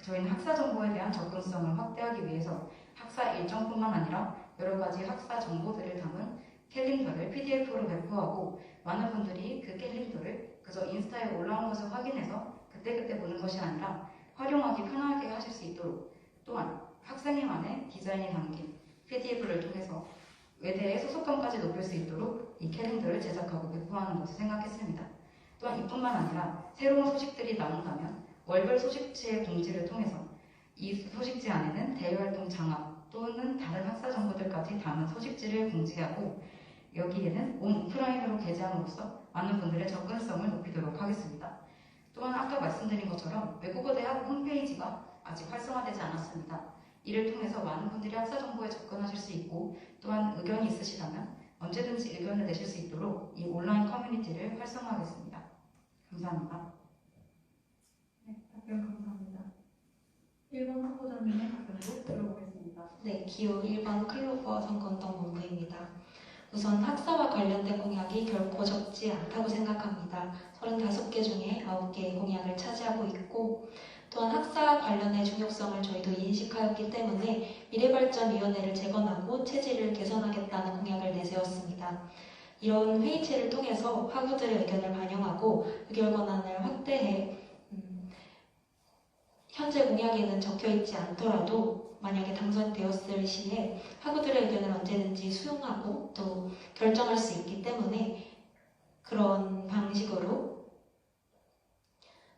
[SPEAKER 4] 저희는 학사 정보에 대한 접근성을 확대하기 위해서 학사 일정뿐만 아니라 여러 가지 학사 정보들을 담은 캘린더를 PDF로 배포하고 많은 분들이 그 캘린더를 그저 인스타에 올라온 것을 확인해서 그때그때 보는 것이 아니라 활용하기 편하게 하실 수 있도록 또한 학생회만의 디자인이 담긴 PDF를 통해서 외대의 소속감까지 높일 수 있도록 이 캘린더를 제작하고 배포하는 것을 생각했습니다. 또한 이뿐만 아니라 새로운 소식들이 나온다면 월별 소식지의 공지를 통해서 이 소식지 안에는 대외활동 장학 또는 다른 학사 정보들까지 담은 소식지를 공지하고 여기에는 온 오프라인으로 게재함으로써 많은 분들의 접근성을 높이도록 하겠습니다. 또한 아까 말씀드린 것처럼 외국어 대학 홈페이지가 아직 활성화되지 않았습니다. 이를 통해서 많은 분들이 학사 정보에 접근하실 수 있고 또한 의견이 있으시다면 언제든지 의견을 내실 수 있도록 이 온라인 커뮤니티를 활성화하겠습니다. 감사합니다.
[SPEAKER 1] 네, 답변 감사합니다. 1번 후보자님의 답변도 들어보겠습니다.
[SPEAKER 3] 네, 기호 1번 클로버 선거운동본부입니다. 우선 학사와 관련된 공약이 결코 적지 않다고 생각합니다. 35개 중에 9개의 공약을 차지하고 있고 또한 학사 관련의 중요성을 저희도 인식하였기 때문에 미래발전위원회를 재건하고 체질을 개선하겠다는 공약을 내세웠습니다. 이런 회의체를 통해서 학우들의 의견을 반영하고 의결 권한을 확대해 현재 공약에는 적혀있지 않더라도 만약에 당선되었을 시에 학우들의 의견을 언제든지 수용하고 또 결정할 수 있기 때문에 그런 방식으로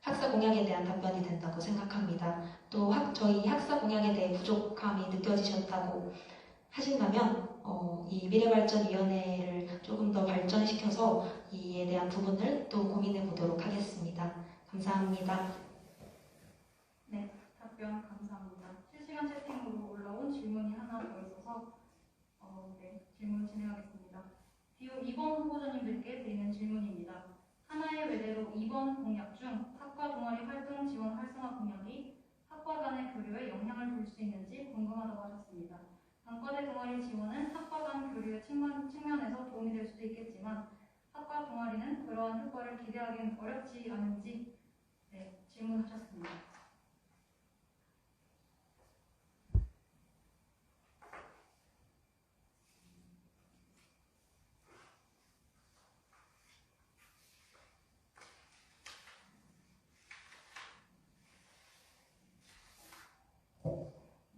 [SPEAKER 3] 학사 공약에 대한 답변이 된다고 생각합니다. 또 저희 학사 공약에 대해 부족함이 느껴지셨다고 하신다면 이 미래발전위원회를 조금 더 발전시켜서 이에 대한 부분을 또 고민해 보도록 하겠습니다. 감사합니다.
[SPEAKER 1] 네, 답변 감사합니다. 실시간 채팅으로 올라온 질문이 하나 더 있어서 질문 진행하겠습니다. 기호 2번 후보자님들께 드리는 질문입니다. 하나의 외대로 2번 공약 중 학과 동아리 활동 지원 활성화 공약이 학과 간의 교류에 영향을 줄 수 있는지 궁금하다고 하셨습니다. 단과대 동아리 지원은 학과 간 교류의 측면에서 도움이 될 수도 있겠지만 학과 동아리는 그러한 효과를 기대하기는 어렵지 않은지 질문하셨습니다.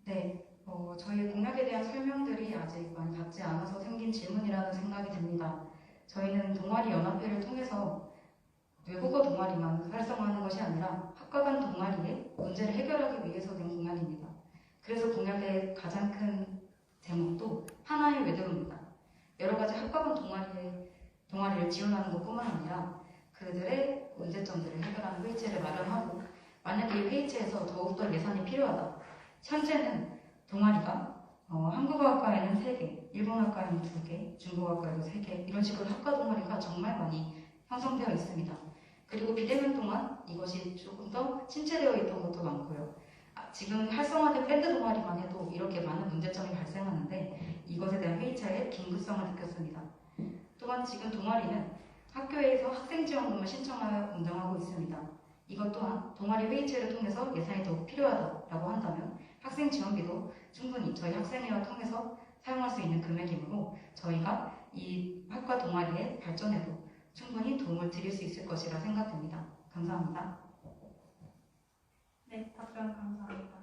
[SPEAKER 4] 네, 저희 공약에 대한 설명들이 아직 많이 받지 않아서 생긴 질문이라는 생각이 듭니다. 저희는 동아리 연합회를 통해서 외국어 동아리만 활성화하는 것이 아니라 학과 간 동아리의 문제를 해결하기 위해서 낸 공약입니다. 그래서 공약의 가장 큰 제목도 하나의 외대로입니다. 여러 가지 학과간 동아리를 지원하는 것뿐만 아니라 그들의 문제점들을 해결하는 회의체를 마련하고, 만약에 이 회의체에서 더욱더 예산이 필요하다. 현재는 동아리가 한국어학과에는 3개, 일본어학과에는 2개, 중국어학과에도 3개, 이런 식으로 학과 동아리가 정말 많이 형성되어 있습니다. 그리고 비대면 동안 이것이 조금 더 침체되어 있던 것도 많고요. 지금 활성화된 밴드 동아리만 해도 이렇게 많은 문제점이 발생하는데 이것에 대한 회의차의 긴급성을 느꼈습니다. 또한 지금 동아리는 학교에서 학생 지원금을 신청하여 운영하고 있습니다. 이것 또한 동아리 회의체를 통해서 예산이 더욱 필요하다고 한다면 학생 지원비도 충분히 저희 학생회와 통해서 사용할 수 있는 금액이므로 저희가 이 학과 동아리의 발전에도 충분히 도움을 드릴 수 있을 것이라 생각됩니다. 감사합니다.
[SPEAKER 1] 네, 답변 감사합니다.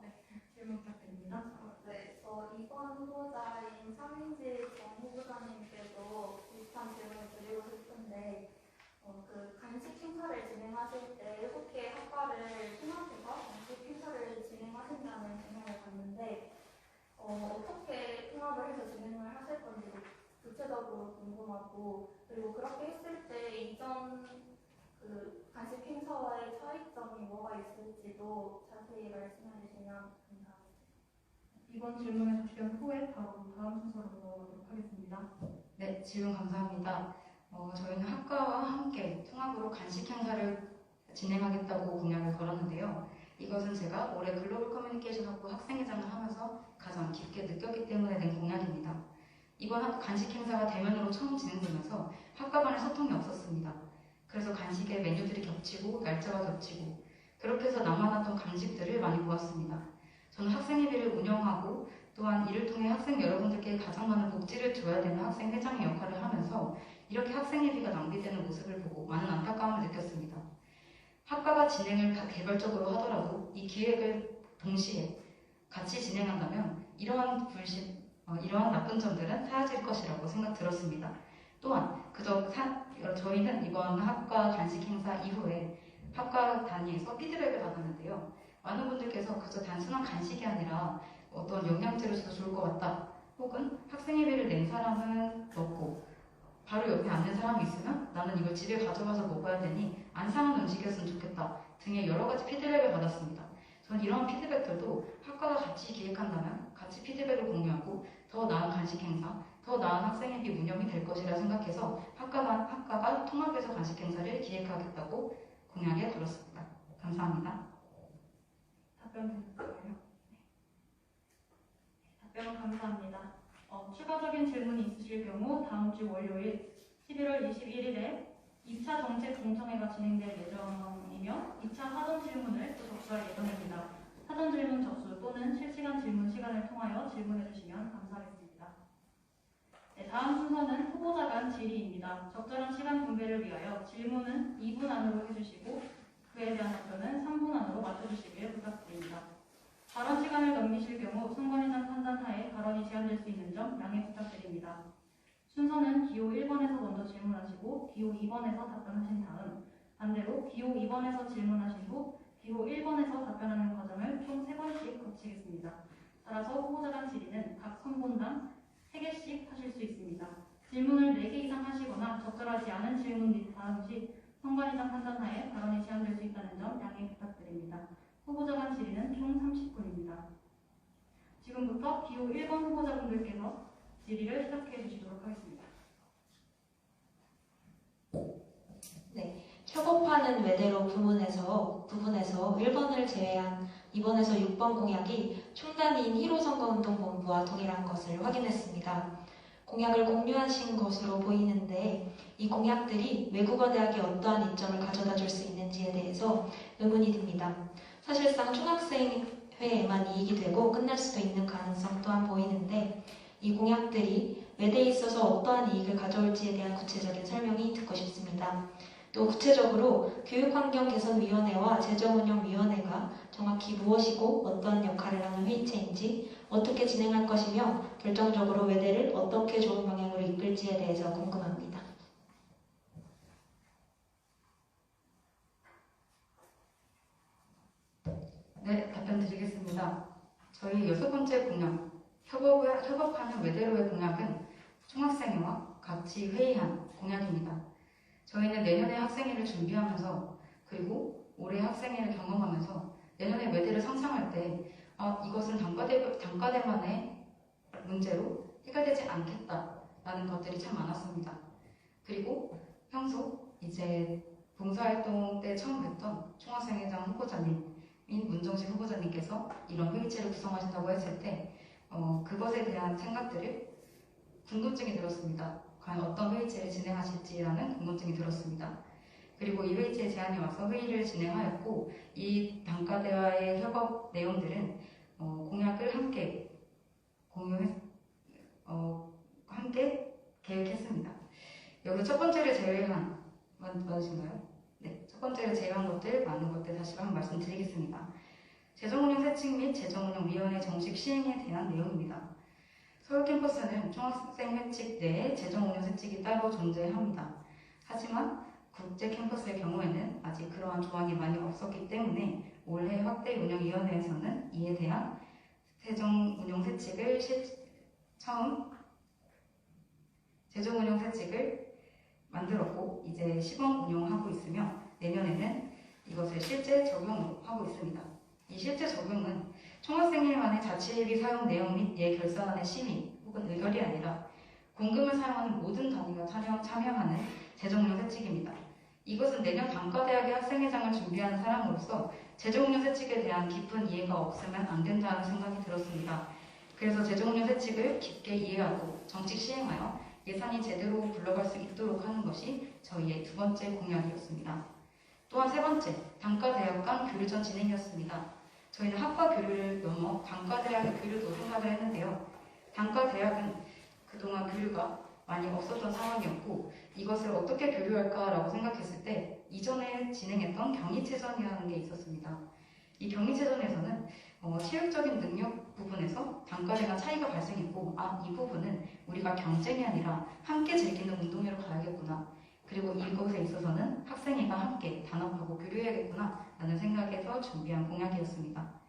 [SPEAKER 1] 네, 질문 부탁드립니다.
[SPEAKER 6] 네, 이번 후보자인 차민지 전 후보자님께도 비슷한 질문을 드리고 싶은데, 그 간식 행사를 진행하실 때 7개 학과를 통합해서 간식 행사를 진행하신다는 전형을 봤는데, 어떻게 통합을 해서 진행을 하실 건지 구체적으로 궁금하고, 그리고 그렇게 했을 때 이전 그 간식 행사와의 차이점이 뭐가 있을지도 자세히 말씀해 주시면 감사합니다.
[SPEAKER 1] 이번 질문의 답변 후에 바로 다음 순서로 넘어가도록 하겠습니다.
[SPEAKER 4] 네, 질문 감사합니다. 저희는 학과와 함께 통합으로 간식 행사를 진행하겠다고 공약을 걸었는데요. 이것은 제가 올해 글로벌 커뮤니케이션 학부 학생회장을 하면서 가장 깊게 느꼈기 때문에 낸 공약입니다. 이번 간식 행사가 대면으로 처음 진행되면서 학과 간의 소통이 없었습니다. 그래서 간식의 메뉴들이 겹치고 날짜가 겹치고 그렇게 해서 남아났던 간식들을 많이 모았습니다. 저는 학생회비를 운영하고 또한 이를 통해 학생 여러분들께 가장 많은 복지를 줘야 되는 학생회장의 역할을 하면서 이렇게 학생회비가 낭비되는 모습을 보고 많은 안타까움을 느꼈습니다. 학과가 진행을 개별적으로 하더라도 이 기획을 동시에 같이 진행한다면 이러한 나쁜 점들은 사라질 것이라고 생각 들었습니다. 또한 저희는 이번 학과 간식 행사 이후에 학과 단위에서 피드백을 받았는데요. 많은 분들께서 그저 단순한 간식이 아니라 어떤 영양제를 줘도 좋을 것 같다. 혹은 학생회비를 낸 사람은 먹고 바로 옆에 앉는 사람이 있으면 나는 이걸 집에 가져가서 먹어야 되니 안 상한 음식이었으면 좋겠다 등의 여러 가지 피드백을 받았습니다. 저는 이러한 피드백들도 학과가 같이 기획한다면 같이 피드백을 공유하고 더 나은 간식 행사, 더 나은 학생회비 운영이 될 것이라 생각해서 학과가 통합해서 간식 행사를 기획하겠다고 공약에 걸었습니다. 감사합니다.
[SPEAKER 1] 답변 드릴까요? 답변 감사합니다. 추가적인 질문이 있으실 경우 다음 주 월요일 11월 21일에 2차 정책 공청회가 진행될 예정이며 2차 사전 질문을 또 접수할 예정입니다. 사전 질문 접수 또는 실시간 질문 시간을 통하여 질문해 주시면 감사하겠습니다. 네, 다음 순서는 후보자 간 질의입니다. 적절한 시간 분배를 위하여 질문은 2분 안으로 해주시고 그에 대한 답변은 3분 안으로 맞춰주시길 부탁드립니다. 발언 시간을 넘기실 경우 선관위장 판단하에 발언이 제한될 수 있는 점 양해 부탁드립니다. 순서는 기호 1번에서 먼저 질문하시고 기호 2번에서 답변하신 다음 반대로 기호 2번에서 질문하신 후 기호 1번에서 답변하는 과정을 총 3번씩 거치겠습니다. 따라서 후보자 간 질의는 각 선본당 3개씩 하실 수 있습니다. 질문을 4개 이상 하시거나 적절하지 않은 질문 및 다음 시 선관위장 판단하에 발언이 제한될 수 있다는 점 양해 부탁드립니다. 후보자 간 질의는 총 30분입니다. 지금부터 기호 1번 후보자분들께서 질의를 시작해 주시도록 하겠습니다.
[SPEAKER 3] 네, 협업하는 외대로 부분에서 1번을 제외한 2번에서 6번 공약이 총단위인 1호 선거운동본부와 동일한 것을 확인했습니다. 공약을 공유하신 것으로 보이는데 이 공약들이 외국어 대학에 어떠한 이점을 가져다 줄 수 있는지에 대해서 의문이 듭니다. 사실상 총학생회에만 이익이 되고 끝날 수도 있는 가능성 또한 보이는데 이 공약들이 외대에 있어서 어떠한 이익을 가져올지에 대한 구체적인 설명이 듣고 싶습니다. 또 구체적으로 교육환경개선위원회와 재정운영위원회가 정확히 무엇이고 어떠한 역할을 하는 회의체인지 어떻게 진행할 것이며 결정적으로 외대를 어떻게 좋은 방향으로 이끌지에 대해서 궁금합니다.
[SPEAKER 4] 드리겠습니다. 저희 6번째 공약, 협업하는 외대로의 공약은 총학생회와 같이 회의한 공약입니다. 저희는 내년에 학생회를 준비하면서 그리고 올해 학생회를 경험하면서 내년에 외대를 상상할 때 이것은 단과대만의 문제로 해결되지 않겠다라는 것들이 참 많았습니다. 그리고 평소 이제 봉사활동 때 처음 뵀던 총학생회장 후보자님인 문정식 후보자님께서 이런 회의체를 구성하신다고 했을 때 그것에 대한 생각들을 궁금증이 들었습니다. 과연 어떤 회의체를 진행하실지라는 궁금증이 들었습니다. 그리고 이 회의체에 제안이 와서 회의를 진행하였고 이 단과대와의 협업 내용들은 공약을 함께 계획했습니다. 여기서 첫 번째를 제외한 맞으신가요? 네, 첫 번째를 제외한 것들 많은 것들 다시 한번 말씀드리겠습니다. 재정운영 세칙 및 재정운영위원회 정식 시행에 대한 내용입니다. 서울 캠퍼스는 총학생 회칙 내에 재정운영 세칙이 따로 존재합니다. 하지만 국제 캠퍼스의 경우에는 아직 그러한 조항이 많이 없었기 때문에 올해 확대운영위원회에서는 이에 대한 재정운영 세칙을 재정운영 세칙을 만들었고 이제 시범 운영하고 있으며 내년에는 이것을 실제 적용하고 있습니다. 이 실제 적용은 총학생회만의 자치예비 사용 내용 및 예결산안의 심의 혹은 의결이 아니라 공금을 사용하는 모든 단위가 참여하는 재정운영 세칙입니다. 이것은 내년 단과대학의 학생회장을 준비하는 사람으로서 재정운영 세칙에 대한 깊은 이해가 없으면 안 된다는 생각이 들었습니다. 그래서 재정운영 세칙을 깊게 이해하고 정식 시행하여 예산이 제대로 굴러갈 수 있도록 하는 것이 저희의 두 번째 공약이었습니다. 또한 세 번째, 단과대학 간 교류전 진행이었습니다. 저희는 학과 교류를 넘어 단과대학의 교류도 생각을 했는데요. 단과대학은 그동안 교류가 많이 없었던 상황이었고 이것을 어떻게 교류할까라고 생각했을 때 이전에 진행했던 경희체전이라는 게 있었습니다. 이 경희체전에서는 체육적인 능력 부분에서 단과대가 차이가 발생했고 이 부분은 우리가 경쟁이 아니라 함께 즐기는 운동회로 가야겠구나. 그리고 이것에 있어서는 학생회가 함께 단합하고 교류해야겠구나 라는 생각에서 준비한 공약이었습니다.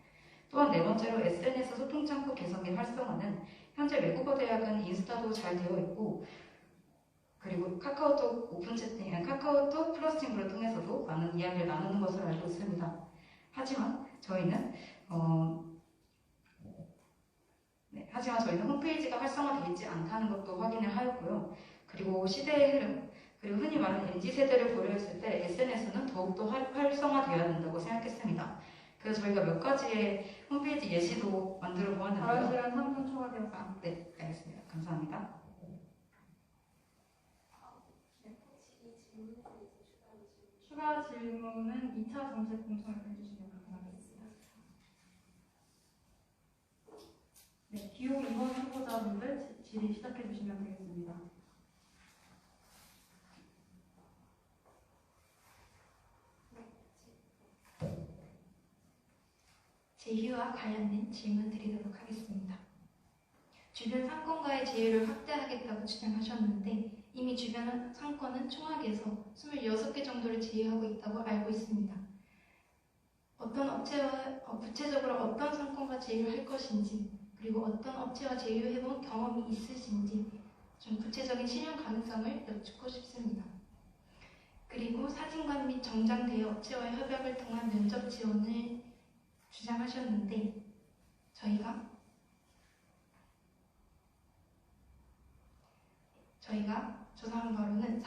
[SPEAKER 4] 또한 네 번째로 SNS 소통 창구 개선 및 활성화는 현재 외국어 대학은 인스타도 잘 되어 있고 그리고 카카오톡 오픈 채팅, 카카오톡 플러스 친구를 통해서도 많은 이야기를 나누는 것을 알고 있습니다. 하지만 저희는 홈페이지가 활성화되어 있지 않다는 것도 확인을 하였고요. 그리고 시대의 흐름, 그리고 흔히 말하는 MZ세대를 고려했을 때 SNS는 더욱더 활성화되어야 된다고 생각했습니다. 그래서 저희가 몇 가지의 홈페이지 예시도 만들어 보았는데요.
[SPEAKER 1] 발언 시간 3분 초과되었습니다.
[SPEAKER 4] 네, 알겠습니다. 감사합니다.
[SPEAKER 1] 추가 질문은 2차 정책 공청회 해주시면 감사하겠습니다. 네, 기호 2번 후보자분들 질의 시작해 주시면 되겠습니다.
[SPEAKER 5] 제휴와 관련된 질문 드리도록 하겠습니다. 주변 상권과의 제휴를 확대하겠다고 주장하셨는데 이미 주변 상권은 총학에서 26개 정도를 제휴하고 있다고 알고 있습니다. 어떤 업체와 구체적으로 어떤 상권과 제휴할 것인지 그리고 어떤 업체와 제휴해본 경험이 있으신지 좀 구체적인 실현 가능성을 여쭙고 싶습니다. 그리고 사진관 및 정장 대여 업체와의 협약을 통한 면접 지원을 주장하셨는데 저희가 조사한 바로는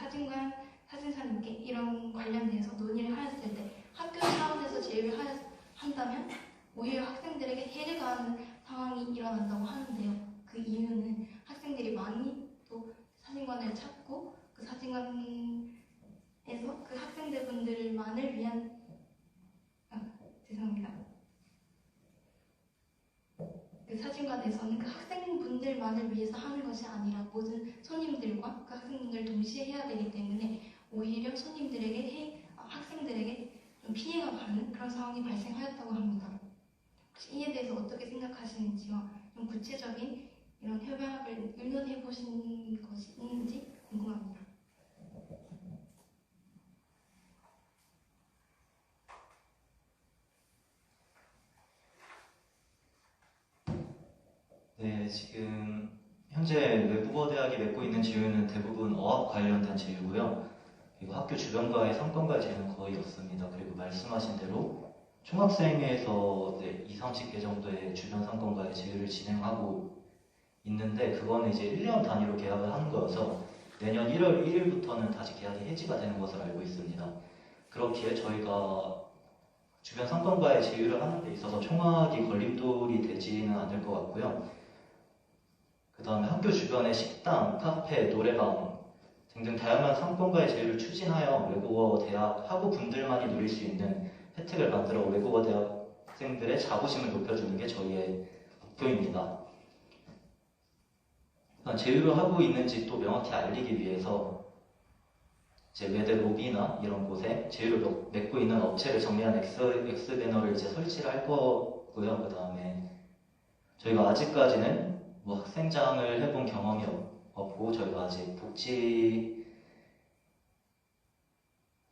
[SPEAKER 5] 사진사님께 이런 관련돼서 논의를 하였을 때 학교 차원에서 제휴를 한다면 오히려 학생들에게 해를 가하는 상황이 일어난다고 하는데요. 그 이유는 학생들이 많이 또 사진관을 찾고 그 사진관에서 그 학생들분들만을 위한 그 사진관에서는 그 학생분들만을 위해서 하는 것이 아니라 모든 손님들과 그 학생분들 동시에 해야 되기 때문에 오히려 학생들에게 좀 피해가 가는 그런 상황이 발생하였다고 합니다. 혹시 이에 대해서 어떻게 생각하시는지와 좀 구체적인 이런 협약을 의논해 보신 것이 있는지 궁금합니다.
[SPEAKER 2] 지금 현재 외국어 대학이 맺고 있는 지유는 대부분 어학 관련된 지유고요. 그리고 학교 주변과의 상권과의 지유는 거의 없습니다. 그리고 말씀하신 대로 총학생회에서 20, 30개 정도의 주변 상권과의 지유를 진행하고 있는데 그거는 이제 1년 단위로 계약을 하는 거여서 내년 1월 1일부터는 다시 계약이 해지가 되는 것으로 알고 있습니다. 그렇기에 저희가 주변 상권과의 제휴를 하는 데 있어서 총학이 걸림돌이 되지는 않을 것 같고요. 그 다음에 학교 주변의 식당, 카페, 노래방 등등 다양한 상권과의 제휴를 추진하여 외국어 대학 학우분들만이 누릴 수 있는 혜택을 만들어 외국어 대학생들의 자부심을 높여주는 게 저희의 목표입니다. 제휴를 하고 있는지 또 명확히 알리기 위해서 이제 외대 로비나 이런 곳에 제휴를 맺고 있는 업체를 정리한 X 배너를 이제 설치를 할 거고요. 그 다음에 저희가 아직까지는 뭐 학생장을 해본 경험이 없고 저희가 아직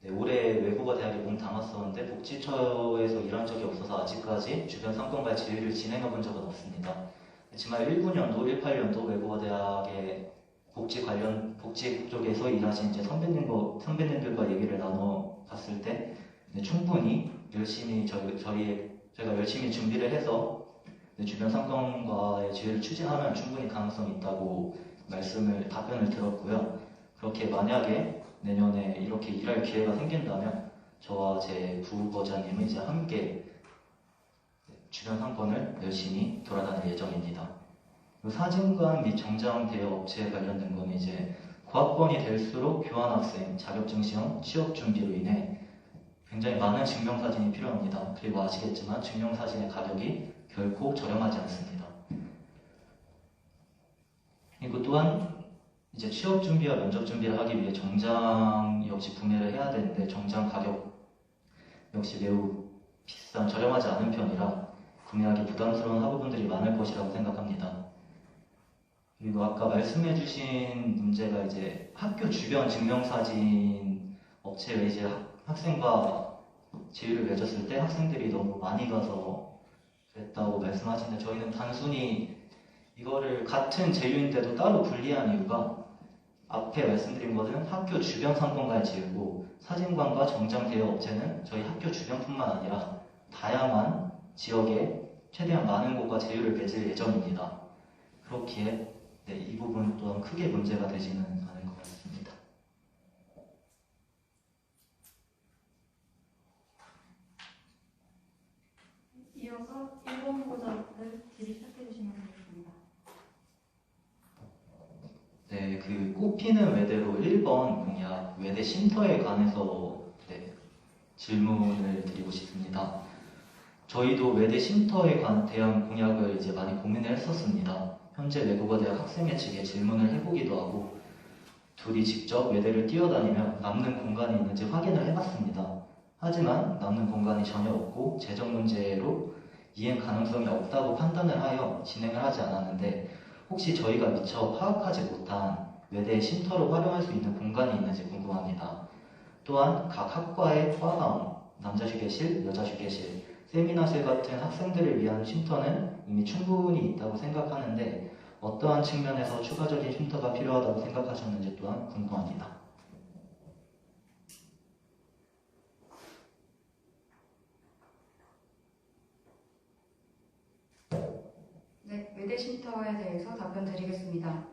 [SPEAKER 2] 올해 외국어 대학에 몸 담았었는데 복지처에서 일한 적이 없어서 아직까지 주변 상권과의 제휴를 진행해 본 적은 없습니다. 그렇지만 19년도, 18년도 외국어 대학의 복지 쪽에서 일하신 이제 선배님들과 얘기를 나눠봤을 때 충분히 열심히 저희가 열심히 준비를 해서 주변 상권과의 지혜를 추진하면 충분히 가능성이 있다고 답변을 들었고요. 그렇게 만약에 내년에 이렇게 일할 기회가 생긴다면 저와 제 부후보자님은 이제 함께 주변 상권을 열심히 돌아다닐 예정입니다. 사진관 및 정장 대여 업체에 관련된 건 이제 고학번이 될수록 교환학생, 자격증 시험, 취업 준비로 인해 굉장히 많은 증명사진이 필요합니다. 그리고 아시겠지만 증명사진의 가격이 결코 저렴하지 않습니다. 그리고 또한 이제 취업 준비와 면접 준비를 하기 위해 정장 역시 구매를 해야 되는데 정장 가격 역시 매우 저렴하지 않은 편이라 구매하기 부담스러운 학우분들이 많을 것이라고 생각합니다. 그리고 아까 말씀해주신 문제가 이제 학교 주변 증명사진 업체에 이제 학생과 제휴를 맺었을 때 학생들이 너무 많이 가서 그랬다고 말씀하시는데 저희는 단순히 이거를 같은 제휴인데도 따로 분리한 이유가 앞에 말씀드린 것은 학교 주변 상권과의 제휴고 사진관과 정장 대여 업체는 저희 학교 주변뿐만 아니라 다양한 지역에 최대한 많은 곳과 제휴를 맺을 예정입니다. 그렇기에 이 부분 또한 크게 문제가 되지는 않을 것 같습니다.
[SPEAKER 1] 이어서 1번 후보자를 질의 시작해 주시면 되겠습니다.
[SPEAKER 2] 네, 그 꼽히는 외대로 1번 공약, 외대 쉼터에 관해서 질문을 드리고 싶습니다. 저희도 외대 쉼터에 대한 공약을 이제 많이 고민을 했었습니다. 현재 외국어 대학 학생회 측에 질문을 해보기도 하고 둘이 직접 외대를 뛰어다니며 남는 공간이 있는지 확인을 해봤습니다. 하지만 남는 공간이 전혀 없고 재정 문제로 이행 가능성이 없다고 판단을 하여 진행을 하지 않았는데 혹시 저희가 미처 파악하지 못한 외대의 쉼터로 활용할 수 있는 공간이 있는지 궁금합니다. 또한 각 학과의 과방, 남자 휴게실, 여자 휴게실, 세미나실 같은 학생들을 위한 쉼터는 이미 충분히 있다고 생각하는데 어떠한 측면에서 추가적인 쉼터가 필요하다고 생각하셨는지 또한 궁금합니다.
[SPEAKER 4] 네, 외대 쉼터에 대해서 답변 드리겠습니다.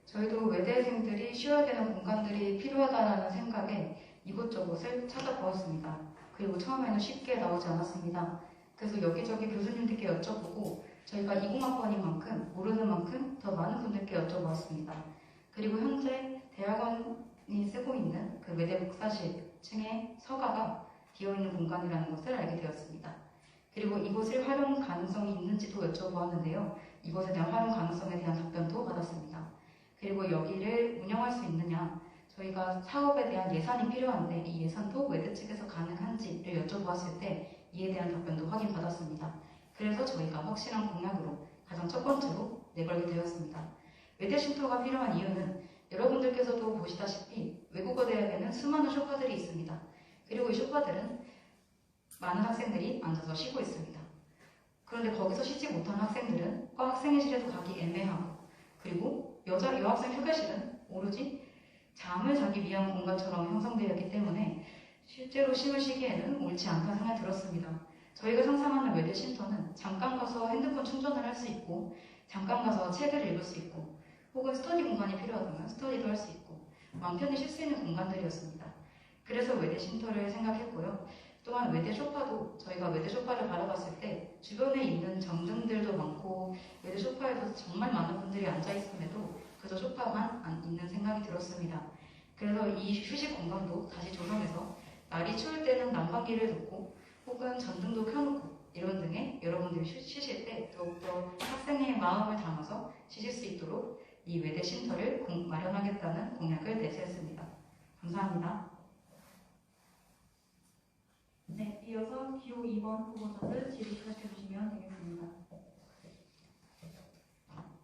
[SPEAKER 4] 저희도 외대생들이 쉬어야 되는 공간들이 필요하다는 생각에 이곳저곳을 찾아보았습니다. 그리고 처음에는 쉽게 나오지 않았습니다. 그래서 여기저기 교수님들께 여쭤보고 저희가 20학번인 만큼 모르는 만큼 더 많은 분들께 여쭤보았습니다. 그리고 현재 대학원이 쓰고 있는 그 외대 복사실 층에 서가가 비어있는 공간이라는 것을 알게 되었습니다. 그리고 이곳을 활용 가능성이 있는지도 여쭤보았는데요. 이곳에 대한 활용 가능성에 대한 답변도 받았습니다. 그리고 여기를 운영할 수 있느냐, 저희가 사업에 대한 예산이 필요한데 이 예산도 외대 측에서 가능한지를 여쭤보았을 때 이에 대한 답변도 확인받았습니다. 그래서 저희가 확실한 공약으로 가장 첫 번째로 내걸게 되었습니다. 외대 쉼터가 필요한 이유는 여러분들께서도 보시다시피 외국어 대학에는 수많은 쇼파들이 있습니다. 그리고 이 쇼파들은 많은 학생들이 앉아서 쉬고 있습니다. 그런데 거기서 쉬지 못하는 학생들은 학생회실에도 가기 애매하고, 그리고 여학생 휴게실은 오로지 잠을 자기 위한 공간처럼 형성되어 있기 때문에 실제로 쉼을 쉬기에는 옳지 않다는 생각이 들었습니다. 저희가 상상하는 외대 쉼터는 잠깐 가서 핸드폰 충전을 할 수 있고, 잠깐 가서 책을 읽을 수 있고, 혹은 스터디 공간이 필요하다면 스터디도 할 수 있고, 마음 편히 쉴 수 있는 공간들이었습니다. 그래서 외대 쉼터를 생각했고요. 또한 외대 소파도 저희가 외대 소파를 바라봤을 때 주변에 있는 정등들도 많고, 외대 소파에도 정말 많은 분들이 앉아 있음에도 그저 소파만 있는 생각이 들었습니다. 그래서 이 휴식 공간도 다시 조성해서 날이 추울 때는 난방기를 놓고, 혹은 전등도 켜놓고 이런 등의 여러분들이 쉬실 때 더욱더 학생의 마음을 담아서 쉬실 수 있도록 이 외대 쉼터를 마련하겠다는 공약을 내세웠습니다. 감사합니다.
[SPEAKER 1] 네, 이어서 기호 2번 후보자들 질의 시작해 주시면 되겠습니다.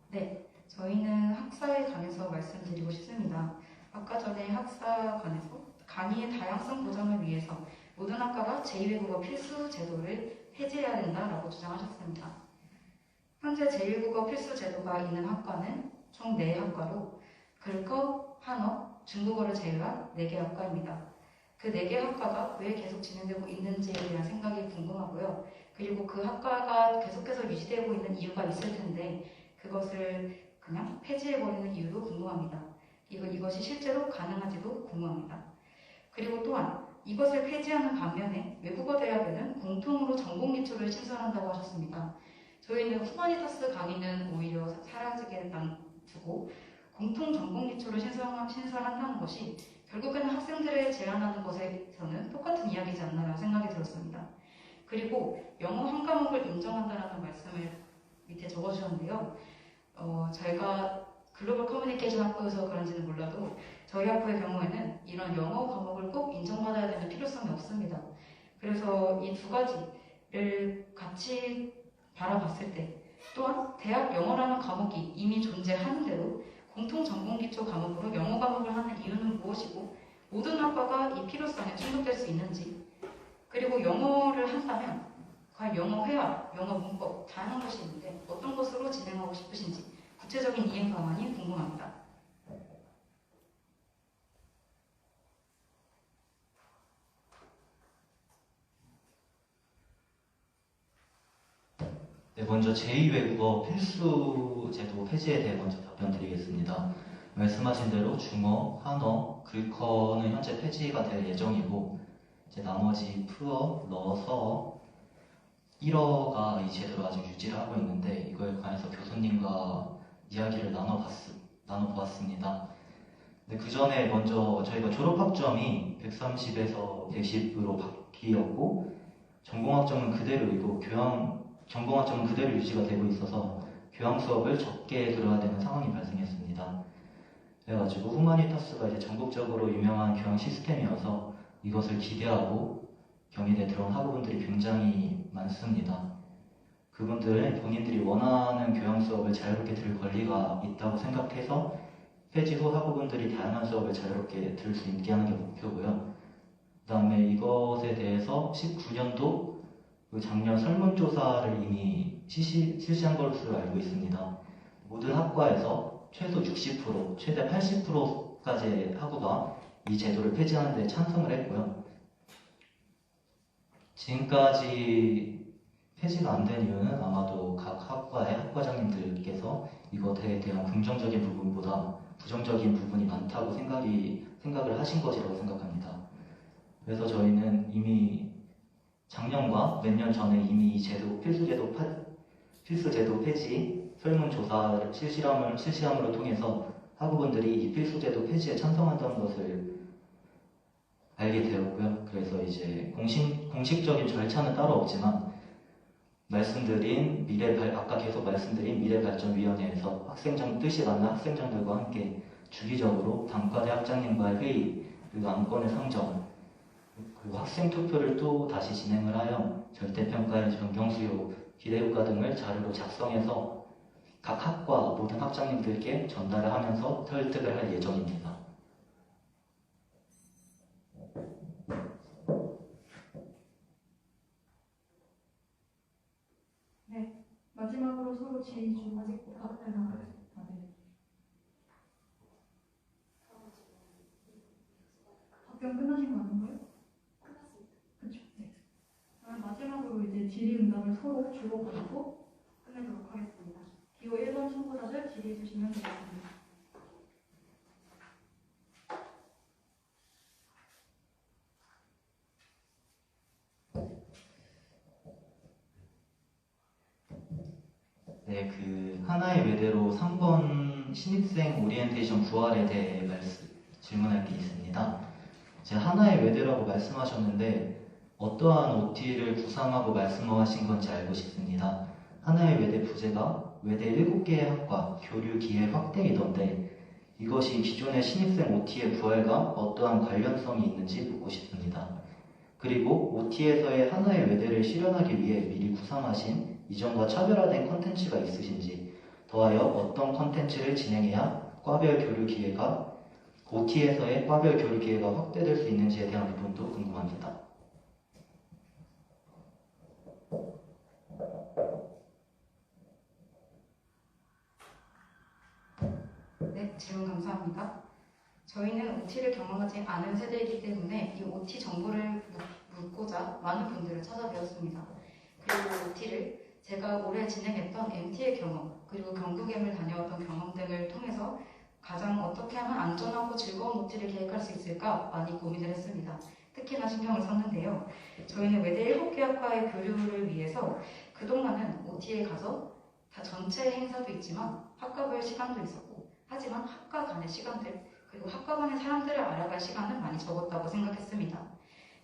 [SPEAKER 4] 네, 저희는 학사에 관해서 말씀드리고 싶습니다. 아까 전에 학사관에서 강의의 다양성 보장을 위해서 모든 학과가 제2외국어 필수 제도를 폐지해야 된다라고 주장하셨습니다. 현재 제1국어 필수 제도가 있는 학과는 총 4학과로 글커, 한어, 중국어를 제외한 4개 학과입니다. 그 4개 학과가 왜 계속 진행되고 있는지에 대한 생각이 궁금하고요. 그리고 그 학과가 계속해서 유지되고 있는 이유가 있을 텐데 그것을 그냥 폐지해버리는 이유도 궁금합니다. 이것이 실제로 가능한지도 궁금합니다. 그리고 또한 이것을 폐지하는 반면에 외국어 대학에는 공통으로 전공 기초를 신설한다고 하셨습니다. 저희는 후마니타스 강의는 오히려 사라지게 두고 공통 전공 기초를 신설한다는 것이 결국에는 학생들을 제한하는 것에서는 똑같은 이야기지 않나라는 생각이 들었습니다. 그리고 영어 한 과목을 인정한다는 말씀을 밑에 적어주셨는데요. 저희가 글로벌 커뮤니케이션 학부여서 그런지는 몰라도 저희 학부의 경우에는 이런 영어 과목을 꼭 인정받아야 되는 필요성이 없습니다. 그래서 이 두 가지를 같이 바라봤을 때 또한 대학 영어라는 과목이 이미 존재하는 대로 공통 전공 기초 과목으로 영어 과목을 하는 이유는 무엇이고 모든 학과가 이 필요성에 충족될 수 있는지, 그리고 영어를 한다면 과연 영어 회화, 영어 문법 다양한 것이 있는데 어떤 것으로 진행하고 싶으신지 구체적인 이행 방안이 궁금합니다.
[SPEAKER 2] 네, 먼저 제2외국어 필수 제도 폐지에 대해 먼저 답변드리겠습니다. 말씀하신 대로 중어, 한어, 글커는 현재 폐지가 될 예정이고 이제 나머지 프어, 러, 서, 일어가 이 제도를 아직 유지를 하고 있는데 이거에 관해서 교수님과 이야기를 나눠보았습니다. 근데 그 전에 먼저 저희가 졸업학점이 130에서 110으로 바뀌었고 전공학점은 그대로이고 전공학점은 그대로 유지가 되고 있어서 교양 수업을 적게 들어야 되는 상황이 발생했습니다. 그래가지고 후마니타스가 이제 전국적으로 유명한 교양 시스템이어서 이것을 기대하고 경희대 들어온 학우분들이 굉장히 많습니다. 그분들은 본인들이 원하는 교양 수업을 자유롭게 들을 권리가 있다고 생각해서 폐지 후 학우분들이 다양한 수업을 자유롭게 들을 수 있게 하는 게 목표고요. 그 다음에 이것에 대해서 19년도 작년 설문조사를 이미 실시한 것으로 알고 있습니다. 모든 학과에서 최소 60%, 최대 80%까지 학우가 이 제도를 폐지하는 데 찬성을 했고요. 지금까지 폐지가 안 된 이유는 아마도 각 학과의 학과장님들께서 이것에 대한 긍정적인 부분보다 부정적인 부분이 많다고 생각을 하신 것이라고 생각합니다. 그래서 저희는 이미 작년과 몇 년 전에 이미 이 제도, 필수 제도 폐지 설문조사를 실시함으로 통해서 학우분들이 이 필수 제도 폐지에 찬성한다는 것을 알게 되었고요. 그래서 이제 공식적인 절차는 따로 없지만 아까 계속 말씀드린 미래발전위원회에서 뜻이 맞는 학생장들과 함께 주기적으로 단과대 학장님과의 회의, 그리고 안건의 상정, 그리고 학생 투표를 또 다시 진행을 하여 절대평가의 변경수요, 기대효과 등을 자료로 작성해서 각 학과 모든 학장님들께 전달을 하면서 설득을 할 예정입니다.
[SPEAKER 1] 네, 마지막으로 서로 질의 주고 다들 답변 끝나신 거 아닌가요? 그렇죠. 네. 그럼 마지막으로 이제 질의응답을 서로 주고받고 끝내도록 하겠습니다. 기호 1번 청구자들 질의해 주시면 되겠습니다.
[SPEAKER 2] 네, 그 하나의 외대로 3번 신입생 오리엔테이션 부활에 대해 질문할 게 있습니다. 이제 하나의 외대라고 말씀하셨는데 어떠한 OT를 구상하고 말씀하신 건지 알고 싶습니다. 하나의 외대 부제가 외대 7개의 학과 교류 기회 확대이던데 이것이 기존의 신입생 OT의 부활과 어떠한 관련성이 있는지 묻고 싶습니다. 그리고 OT에서의 하나의 외대를 실현하기 위해 미리 구상하신 이전과 차별화된 컨텐츠가 있으신지, 더하여 어떤 컨텐츠를 진행해야 과별 교류 기회가 OT에서의 과별 교류 기회가 확대될 수 있는지에 대한 부분도 궁금합니다.
[SPEAKER 4] 네, 질문 감사합니다. 저희는 OT를 경험하지 않은 세대이기 때문에 이 OT 정보를 묻고자 많은 분들을 찾아뵈었습니다. 그리고 OT를 제가 올해 진행했던 MT의 경험, 그리고 경북엠을 다녀왔던 경험 등을 통해서 가장 어떻게 하면 안전하고 즐거운 OT를 계획할 수 있을까 많이 고민을 했습니다. 특히나 신경을 썼는데요. 저희는 외대 7개 학과의 교류를 위해서 그동안은 OT에 가서 다 전체 행사도 있지만 학과별 시간도 있었고, 하지만 학과 간의 시간들, 그리고 학과 간의 사람들을 알아갈 시간은 많이 적었다고 생각했습니다.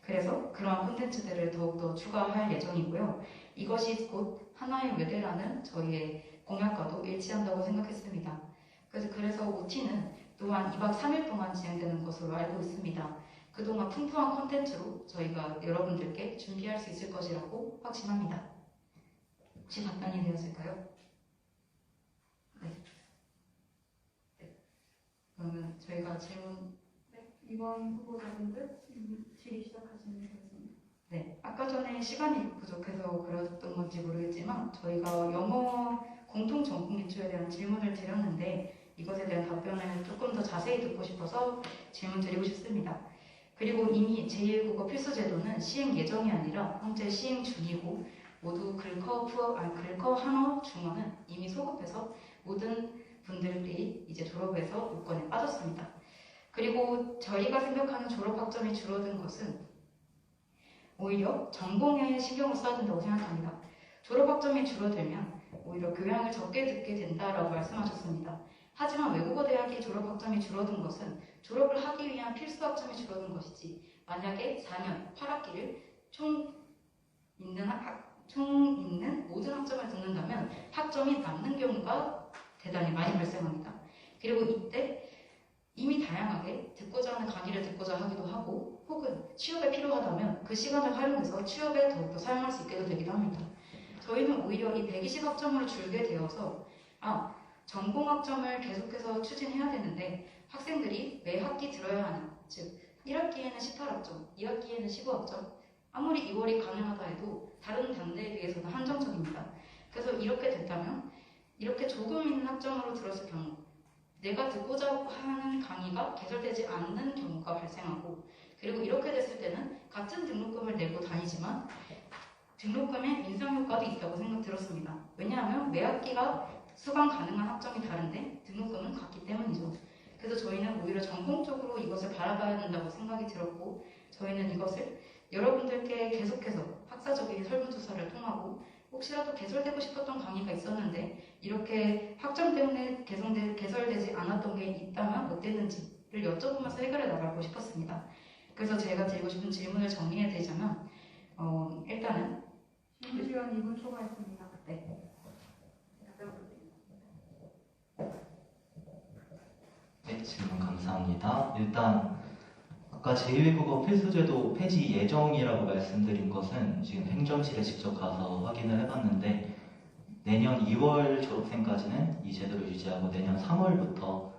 [SPEAKER 4] 그래서 그러한 콘텐츠들을 더욱더 추가할 예정이고요. 이것이 곧 하나의 외대라는 저희의 공약과도 일치한다고 생각했습니다. 그래서 OT는 또한 2박 3일 동안 진행되는 것으로 알고 있습니다. 그동안 풍부한 콘텐츠로 저희가 여러분들께 준비할 수 있을 것이라고 확신합니다. 혹시 답변이 되었을까요? 네. 그러면 저희가 질문
[SPEAKER 1] 이번 후보자분들 질의 시작하시면 되겠습니다.
[SPEAKER 4] 네, 아까 전에 시간이 부족해서 그랬던 건지 모르겠지만 저희가 영어 공통 전공 기초에 대한 질문을 드렸는데 이것에 대한 답변을 조금 더 자세히 듣고 싶어서 질문 드리고 싶습니다. 그리고 이미 제1국어 필수 제도는 시행 예정이 아니라 현재 시행 중이고 모두 글커, 글커, 한어, 중어는 이미 소급해서 모든 분들이 이제 졸업해서 요건에 빠졌습니다. 그리고 저희가 생각하는 졸업 학점이 줄어든 것은 오히려 전공에 신경을 써야 된다고 생각합니다. 졸업 학점이 줄어들면 오히려 교양을 적게 듣게 된다라고 말씀하셨습니다. 하지만 외국어 대학의 졸업 학점이 줄어든 것은 졸업을 하기 위한 필수 학점이 줄어든 것이지, 만약에 4년 8학기를 총 있는 모든 학점을 듣는다면 학점이 남는 경우가 대단히 많이 발생합니다. 그리고 이때 이미 다양하게 듣고자 하는 강의를 듣고자 하기도 하고, 혹은 취업에 필요하다면 그 시간을 활용해서 취업에 더욱더 사용할 수 있게 되기도 합니다. 저희는 오히려 이 120학점으로 줄게 되어서 전공학점을 계속해서 추진해야 되는데 학생들이 매 학기 들어야 하는, 즉 1학기에는 18학점, 2학기에는 15학점, 아무리 2월이 가능하다 해도 다른 단대에 비해서는 한정적입니다. 그래서 이렇게 됐다면 이렇게 조금 있는 학점으로 들었을 경우 내가 듣고자 하는 강의가 개설되지 않는 경우가 발생하고, 그리고 이렇게 됐을 때는 같은 등록금을 내고 다니지만 등록금의 인상 효과도 있다고 생각 들었습니다. 왜냐하면 매 학기가 수강 가능한 학점이 다른데 등록금은 같기 때문이죠. 그래서 저희는 오히려 전공적으로 이것을 바라봐야 된다고 생각이 들었고, 저희는 이것을 여러분들께 계속해서 학사적인 설문조사를 통하고 혹시라도 개설되고 싶었던 강의가 있었는데 이렇게 학점 때문에 개설되지 않았던 게 있다면 어땠는지를 여쭤보면서 해결해 나가고 싶었습니다. 그래서 제가 드리고 싶은 질문을 정리해 드리자면 일단은
[SPEAKER 1] 질문 시간 2분 초과했습니다.
[SPEAKER 4] 네.
[SPEAKER 2] 네, 질문 감사합니다. 일단 아까 제1국어 필수제도 폐지 예정이라고 말씀드린 것은 지금 행정실에 직접 가서 확인을 해봤는데 내년 2월 졸업생까지는 이 제도를 유지하고 내년 3월부터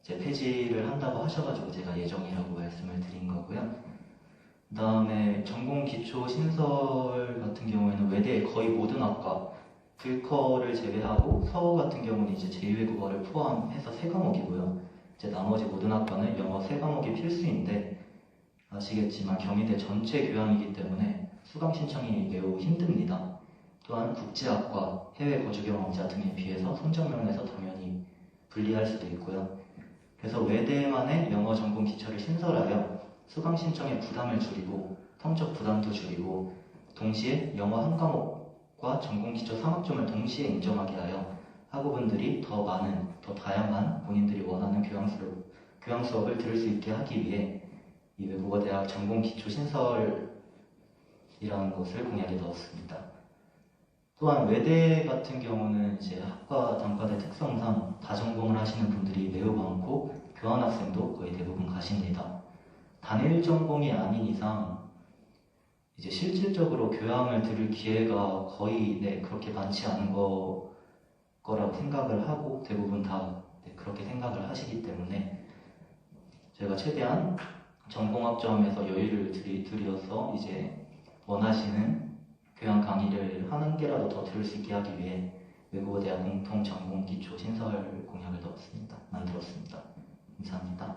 [SPEAKER 2] 이제 폐지를 한다고 하셔가지고 제가 예정이라고 말씀을 드린 거고요. 그 다음에 전공 기초 신설 같은 경우에는 외대의 거의 모든 학과 불커를 제외하고 서어 같은 경우는 이제 제2외국어를 포함해서 3과목이고요. 이제 나머지 모든 학과는 영어 3과목이 필수인데 아시겠지만 경희대 전체 교양이기 때문에 수강 신청이 매우 힘듭니다. 또한 국제학과, 해외 거주 경험자 등에 비해서 성적 면에서 당연히 불리할 수도 있고요. 그래서 외대만의 영어 전공 기초를 신설하여 수강 신청의 부담을 줄이고 성적 부담도 줄이고 동시에 영어 한 과목과 전공 기초 3학점을 동시에 인정하게 하여 학우분들이 더 많은, 더 다양한 본인들이 원하는 교양 수업을 들을 수 있게 하기 위해 이 외국어대학 전공 기초 신설이라는 것을 공약에 넣었습니다. 또한 외대 같은 경우는 이제 학과 단과대 특성상 다전공을 하시는 분들이 매우 많고 교환학생도 거의 대부분 가십니다. 단일 전공이 아닌 이상 이제 실질적으로 교양을 들을 기회가 거의 그렇게 많지 않은 거라고 생각을 하고 대부분 다 그렇게 생각을 하시기 때문에 저희가 최대한 전공학점에서 여유를 들여서 이제 원하시는 교양 강의를 한 개라도 더 들을 수 있게 하기 위해 외국어대학 공통 전공 기초 신설 공약을 만들었습니다. 감사합니다.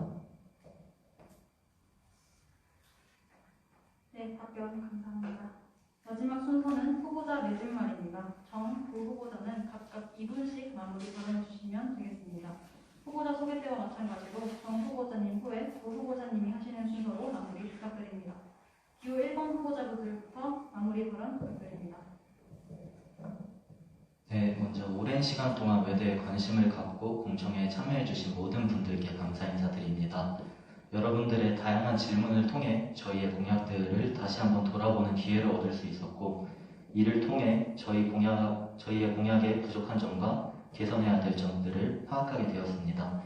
[SPEAKER 1] 네, 답변 감사합니다. 마지막 순서는 후보자 맺음말입니다. 정, 부 후보자는 각각 2분씩 마무리 발언해 주시면 되겠습니다. 후보자 소개 때와 마찬가지로 정 후보자님 후에 부 후보자님이 하시는 순서로 마무리 부탁드립니다. 기호 1번 후보자분들부터 마무리 발언 부탁드립니다.
[SPEAKER 2] 네, 먼저 오랜 시간 동안 외대에 관심을 갖고 공청회에 참여해주신 모든 분들께 감사 인사드립니다. 여러분들의 다양한 질문을 통해 저희의 공약들을 다시 한번 돌아보는 기회를 얻을 수 있었고 이를 통해 저희의 공약의 부족한 점과 개선해야 될 점들을 파악하게 되었습니다.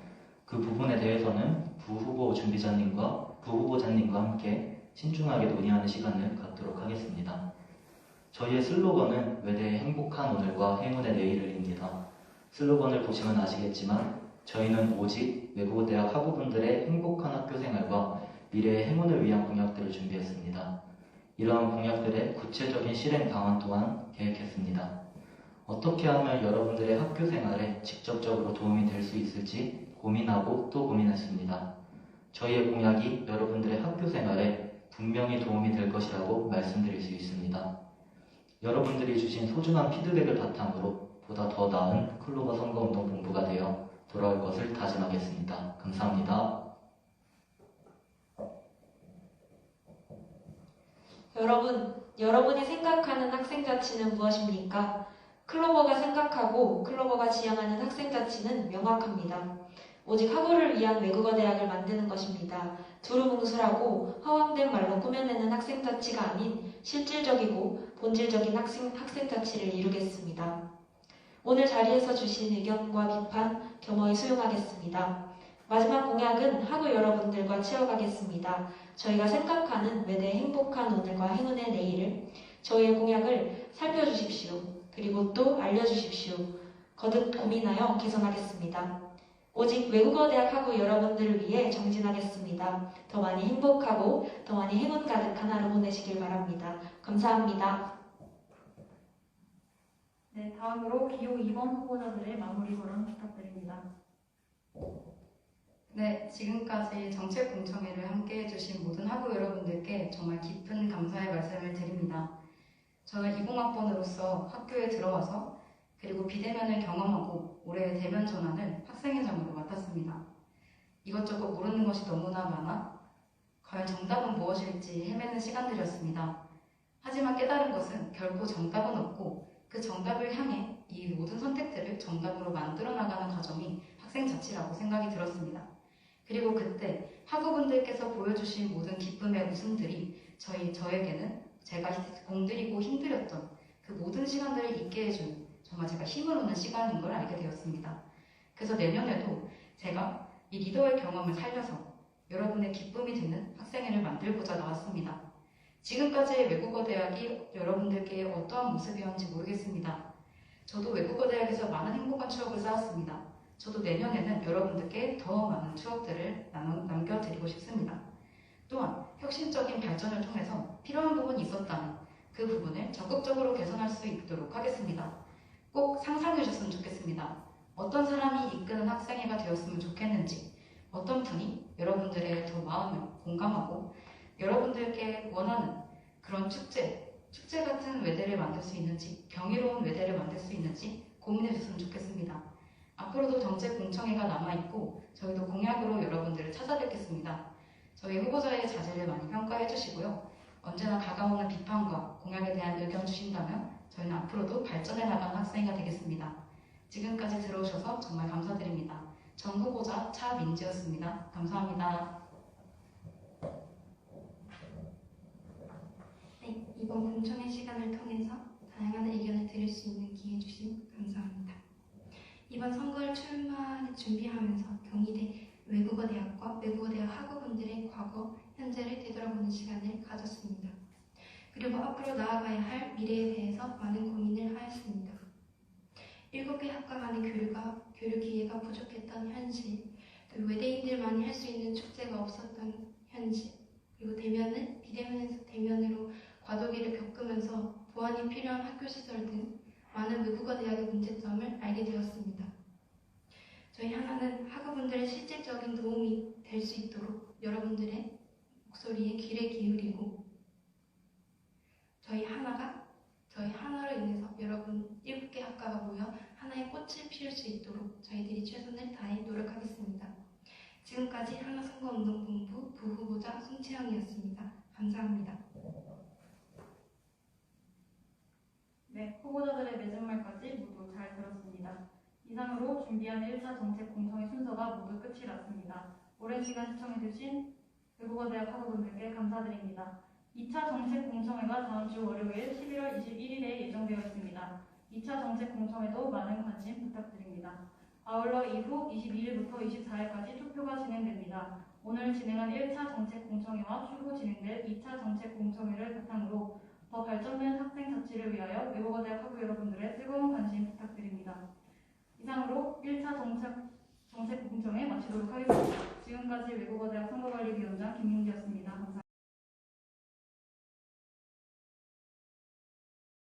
[SPEAKER 2] 그 부분에 대해서는 부후보자님과 함께 신중하게 논의하는 시간을 갖도록 하겠습니다. 저희의 슬로건은 외대의 행복한 오늘과 행운의 내일을입니다. 슬로건을 보시면 아시겠지만 저희는 오직 외국어대학 학우분들의 행복한 학교생활과 미래의 행운을 위한 공약들을 준비했습니다. 이러한 공약들의 구체적인 실행 방안 또한 계획했습니다. 어떻게 하면 여러분들의 학교생활에 직접적으로 도움이 될 수 있을지 고민하고 또 고민했습니다. 저희의 공약이 여러분들의 학교생활에 분명히 도움이 될 것이라고 말씀드릴 수 있습니다. 여러분들이 주신 소중한 피드백을 바탕으로 보다 더 나은 클로버 선거운동 본부가 되어 돌아올 것을 다짐하겠습니다. 감사합니다.
[SPEAKER 3] 여러분이 생각하는 학생자치는 무엇입니까? 클로버가 생각하고 클로버가 지향하는 학생자치는 명확합니다. 오직 학우를 위한 외국어 대학을 만드는 것입니다. 두루뭉술하고 허황된 말로 꾸며내는 학생자치가 아닌 실질적이고 본질적인 학생자치를 이루겠습니다. 오늘 자리에서 주신 의견과 비판 겸허히 수용하겠습니다. 마지막 공약은 학우 여러분들과 채워가겠습니다. 저희가 생각하는 외대의 행복한 오늘과 행운의 내일을 저희의 공약을 살펴주십시오. 그리고 또 알려주십시오. 거듭 고민하여 개선하겠습니다. 오직 외국어 대학 학우 여러분들을 위해 정진하겠습니다. 더 많이 행복하고 더 많이 행운 가득한 하루 보내시길 바랍니다. 감사합니다.
[SPEAKER 1] 네, 다음으로 기호 2번 후보자들의 마무리 발언 부탁드립니다.
[SPEAKER 4] 네, 지금까지 정책 공청회를 함께 해주신 모든 학우 여러분들께 정말 깊은 감사의 말씀을 드립니다. 저는 20학번으로서 학교에 들어와서 그리고 비대면을 경험하고 올해의 대면 전환을 학생회장으로 맡았습니다. 이것저것 모르는 것이 너무나 많아 과연 정답은 무엇일지 헤매는 시간들이었습니다. 하지만 깨달은 것은 결코 정답은 없고 그 정답을 향해 이 모든 선택들을 정답으로 만들어 나가는 과정이 학생자치라고 생각이 들었습니다. 그리고 그때 학우분들께서 보여주신 모든 기쁨의 웃음들이 저에게는 제가 공들이고 힘들였던 그 모든 시간들을 잊게 해준 정말 제가 힘을 얻는 시간인 걸 알게 되었습니다. 그래서 내년에도 제가 이 리더의 경험을 살려서 여러분의 기쁨이 되는 학생회를 만들고자 나왔습니다. 지금까지의 외국어 대학이 여러분들께 어떠한 모습이었는지 모르겠습니다. 저도 외국어 대학에서 많은 행복한 추억을 쌓았습니다. 저도 내년에는 여러분들께 더 많은 추억들을 남겨드리고 싶습니다. 또한 혁신적인 발전을 통해서 필요한 부분이 있었다면 그 부분을 적극적으로 개선할 수 있도록 하겠습니다. 꼭 상상해 줬으면 좋겠습니다. 어떤 사람이 이끄는 학생회가 되었으면 좋겠는지, 어떤 분이 여러분들의 더 마음을 공감하고 여러분들께 원하는 그런 축제 같은 외대를 만들 수 있는지, 경이로운 외대를 만들 수 있는지 고민해 줬으면 좋겠습니다. 앞으로도 정책공청회가 남아있고 저희도 공약으로 여러분들을 찾아뵙겠습니다. 저희 후보자의 자질을 많이 평가해 주시고요. 언제나 다가오는 비판과 공약에 대한 의견 주신다면 저희는 앞으로도 발전해 나가는 학생회가 되겠습니다. 지금까지 들어오셔서 정말 감사드립니다. 전 후보자 차민지였습니다. 감사합니다.
[SPEAKER 5] 네, 이번 공청회 시간을 통해서 다양한 의견을 들을 수 있는 기회 주신 감사합니다. 이번 선거를 출마를 준비하면서 경희대 외국어대학과 외국어대학 학우분들의 과거, 현재를 되돌아보는 시간을 가졌습니다. 그리고 앞으로 나아가야 할 미래에 대해서 많은 고민을 하였습니다. 7개 학과 간의 교류 기회가 부족했던 현실, 또 외대인들만이 할 수 있는 축제가 없었던 현실, 그리고 비대면에서 대면으로 과도기를 겪으면서 보완이 필요한 학교시설 등 많은 외국어 대학의 문제점을 알게 되었습니다. 저희 하나는 학우분들의 실질적인 도움이 될 수 있도록 여러분들의 목소리에 귀를 기울이고 저희 하나로 인해서 여러분 7개 학과가 모여 하나의 꽃을 피울 수 있도록 저희들이 최선을 다해 노력하겠습니다. 지금까지 하나선거운동본부 부후보자 손채영이었습니다. 감사합니다.
[SPEAKER 1] 네, 후보자들의 맺은 말까지 모두 잘 들었습니다. 이상으로 준비한 1차 정책 공청회 순서가 모두 끝이 났습니다. 오랜 시간 시청해주신 외국어대학 학우분들께 감사드립니다. 2차 정책 공청회가 다음 주 월요일 11월 21일에 예정되어 있습니다. 2차 정책 공청회도 많은 관심 부탁드립니다. 아울러 이후 22일부터 24일까지 투표가 진행됩니다. 오늘 진행한 1차 정책 공청회와 추후 진행될 2차 정책 공청회를 바탕으로 더 발전된 학생 자치를 위하여 외국어대학 학우 여러분들의 뜨거운 관심 부탁드립니다. 이상으로 1차 정책 공청회 마치도록 하겠습니다. 지금까지 외국어대학 선거관리위원장 김민지였습니다. 감사합니다.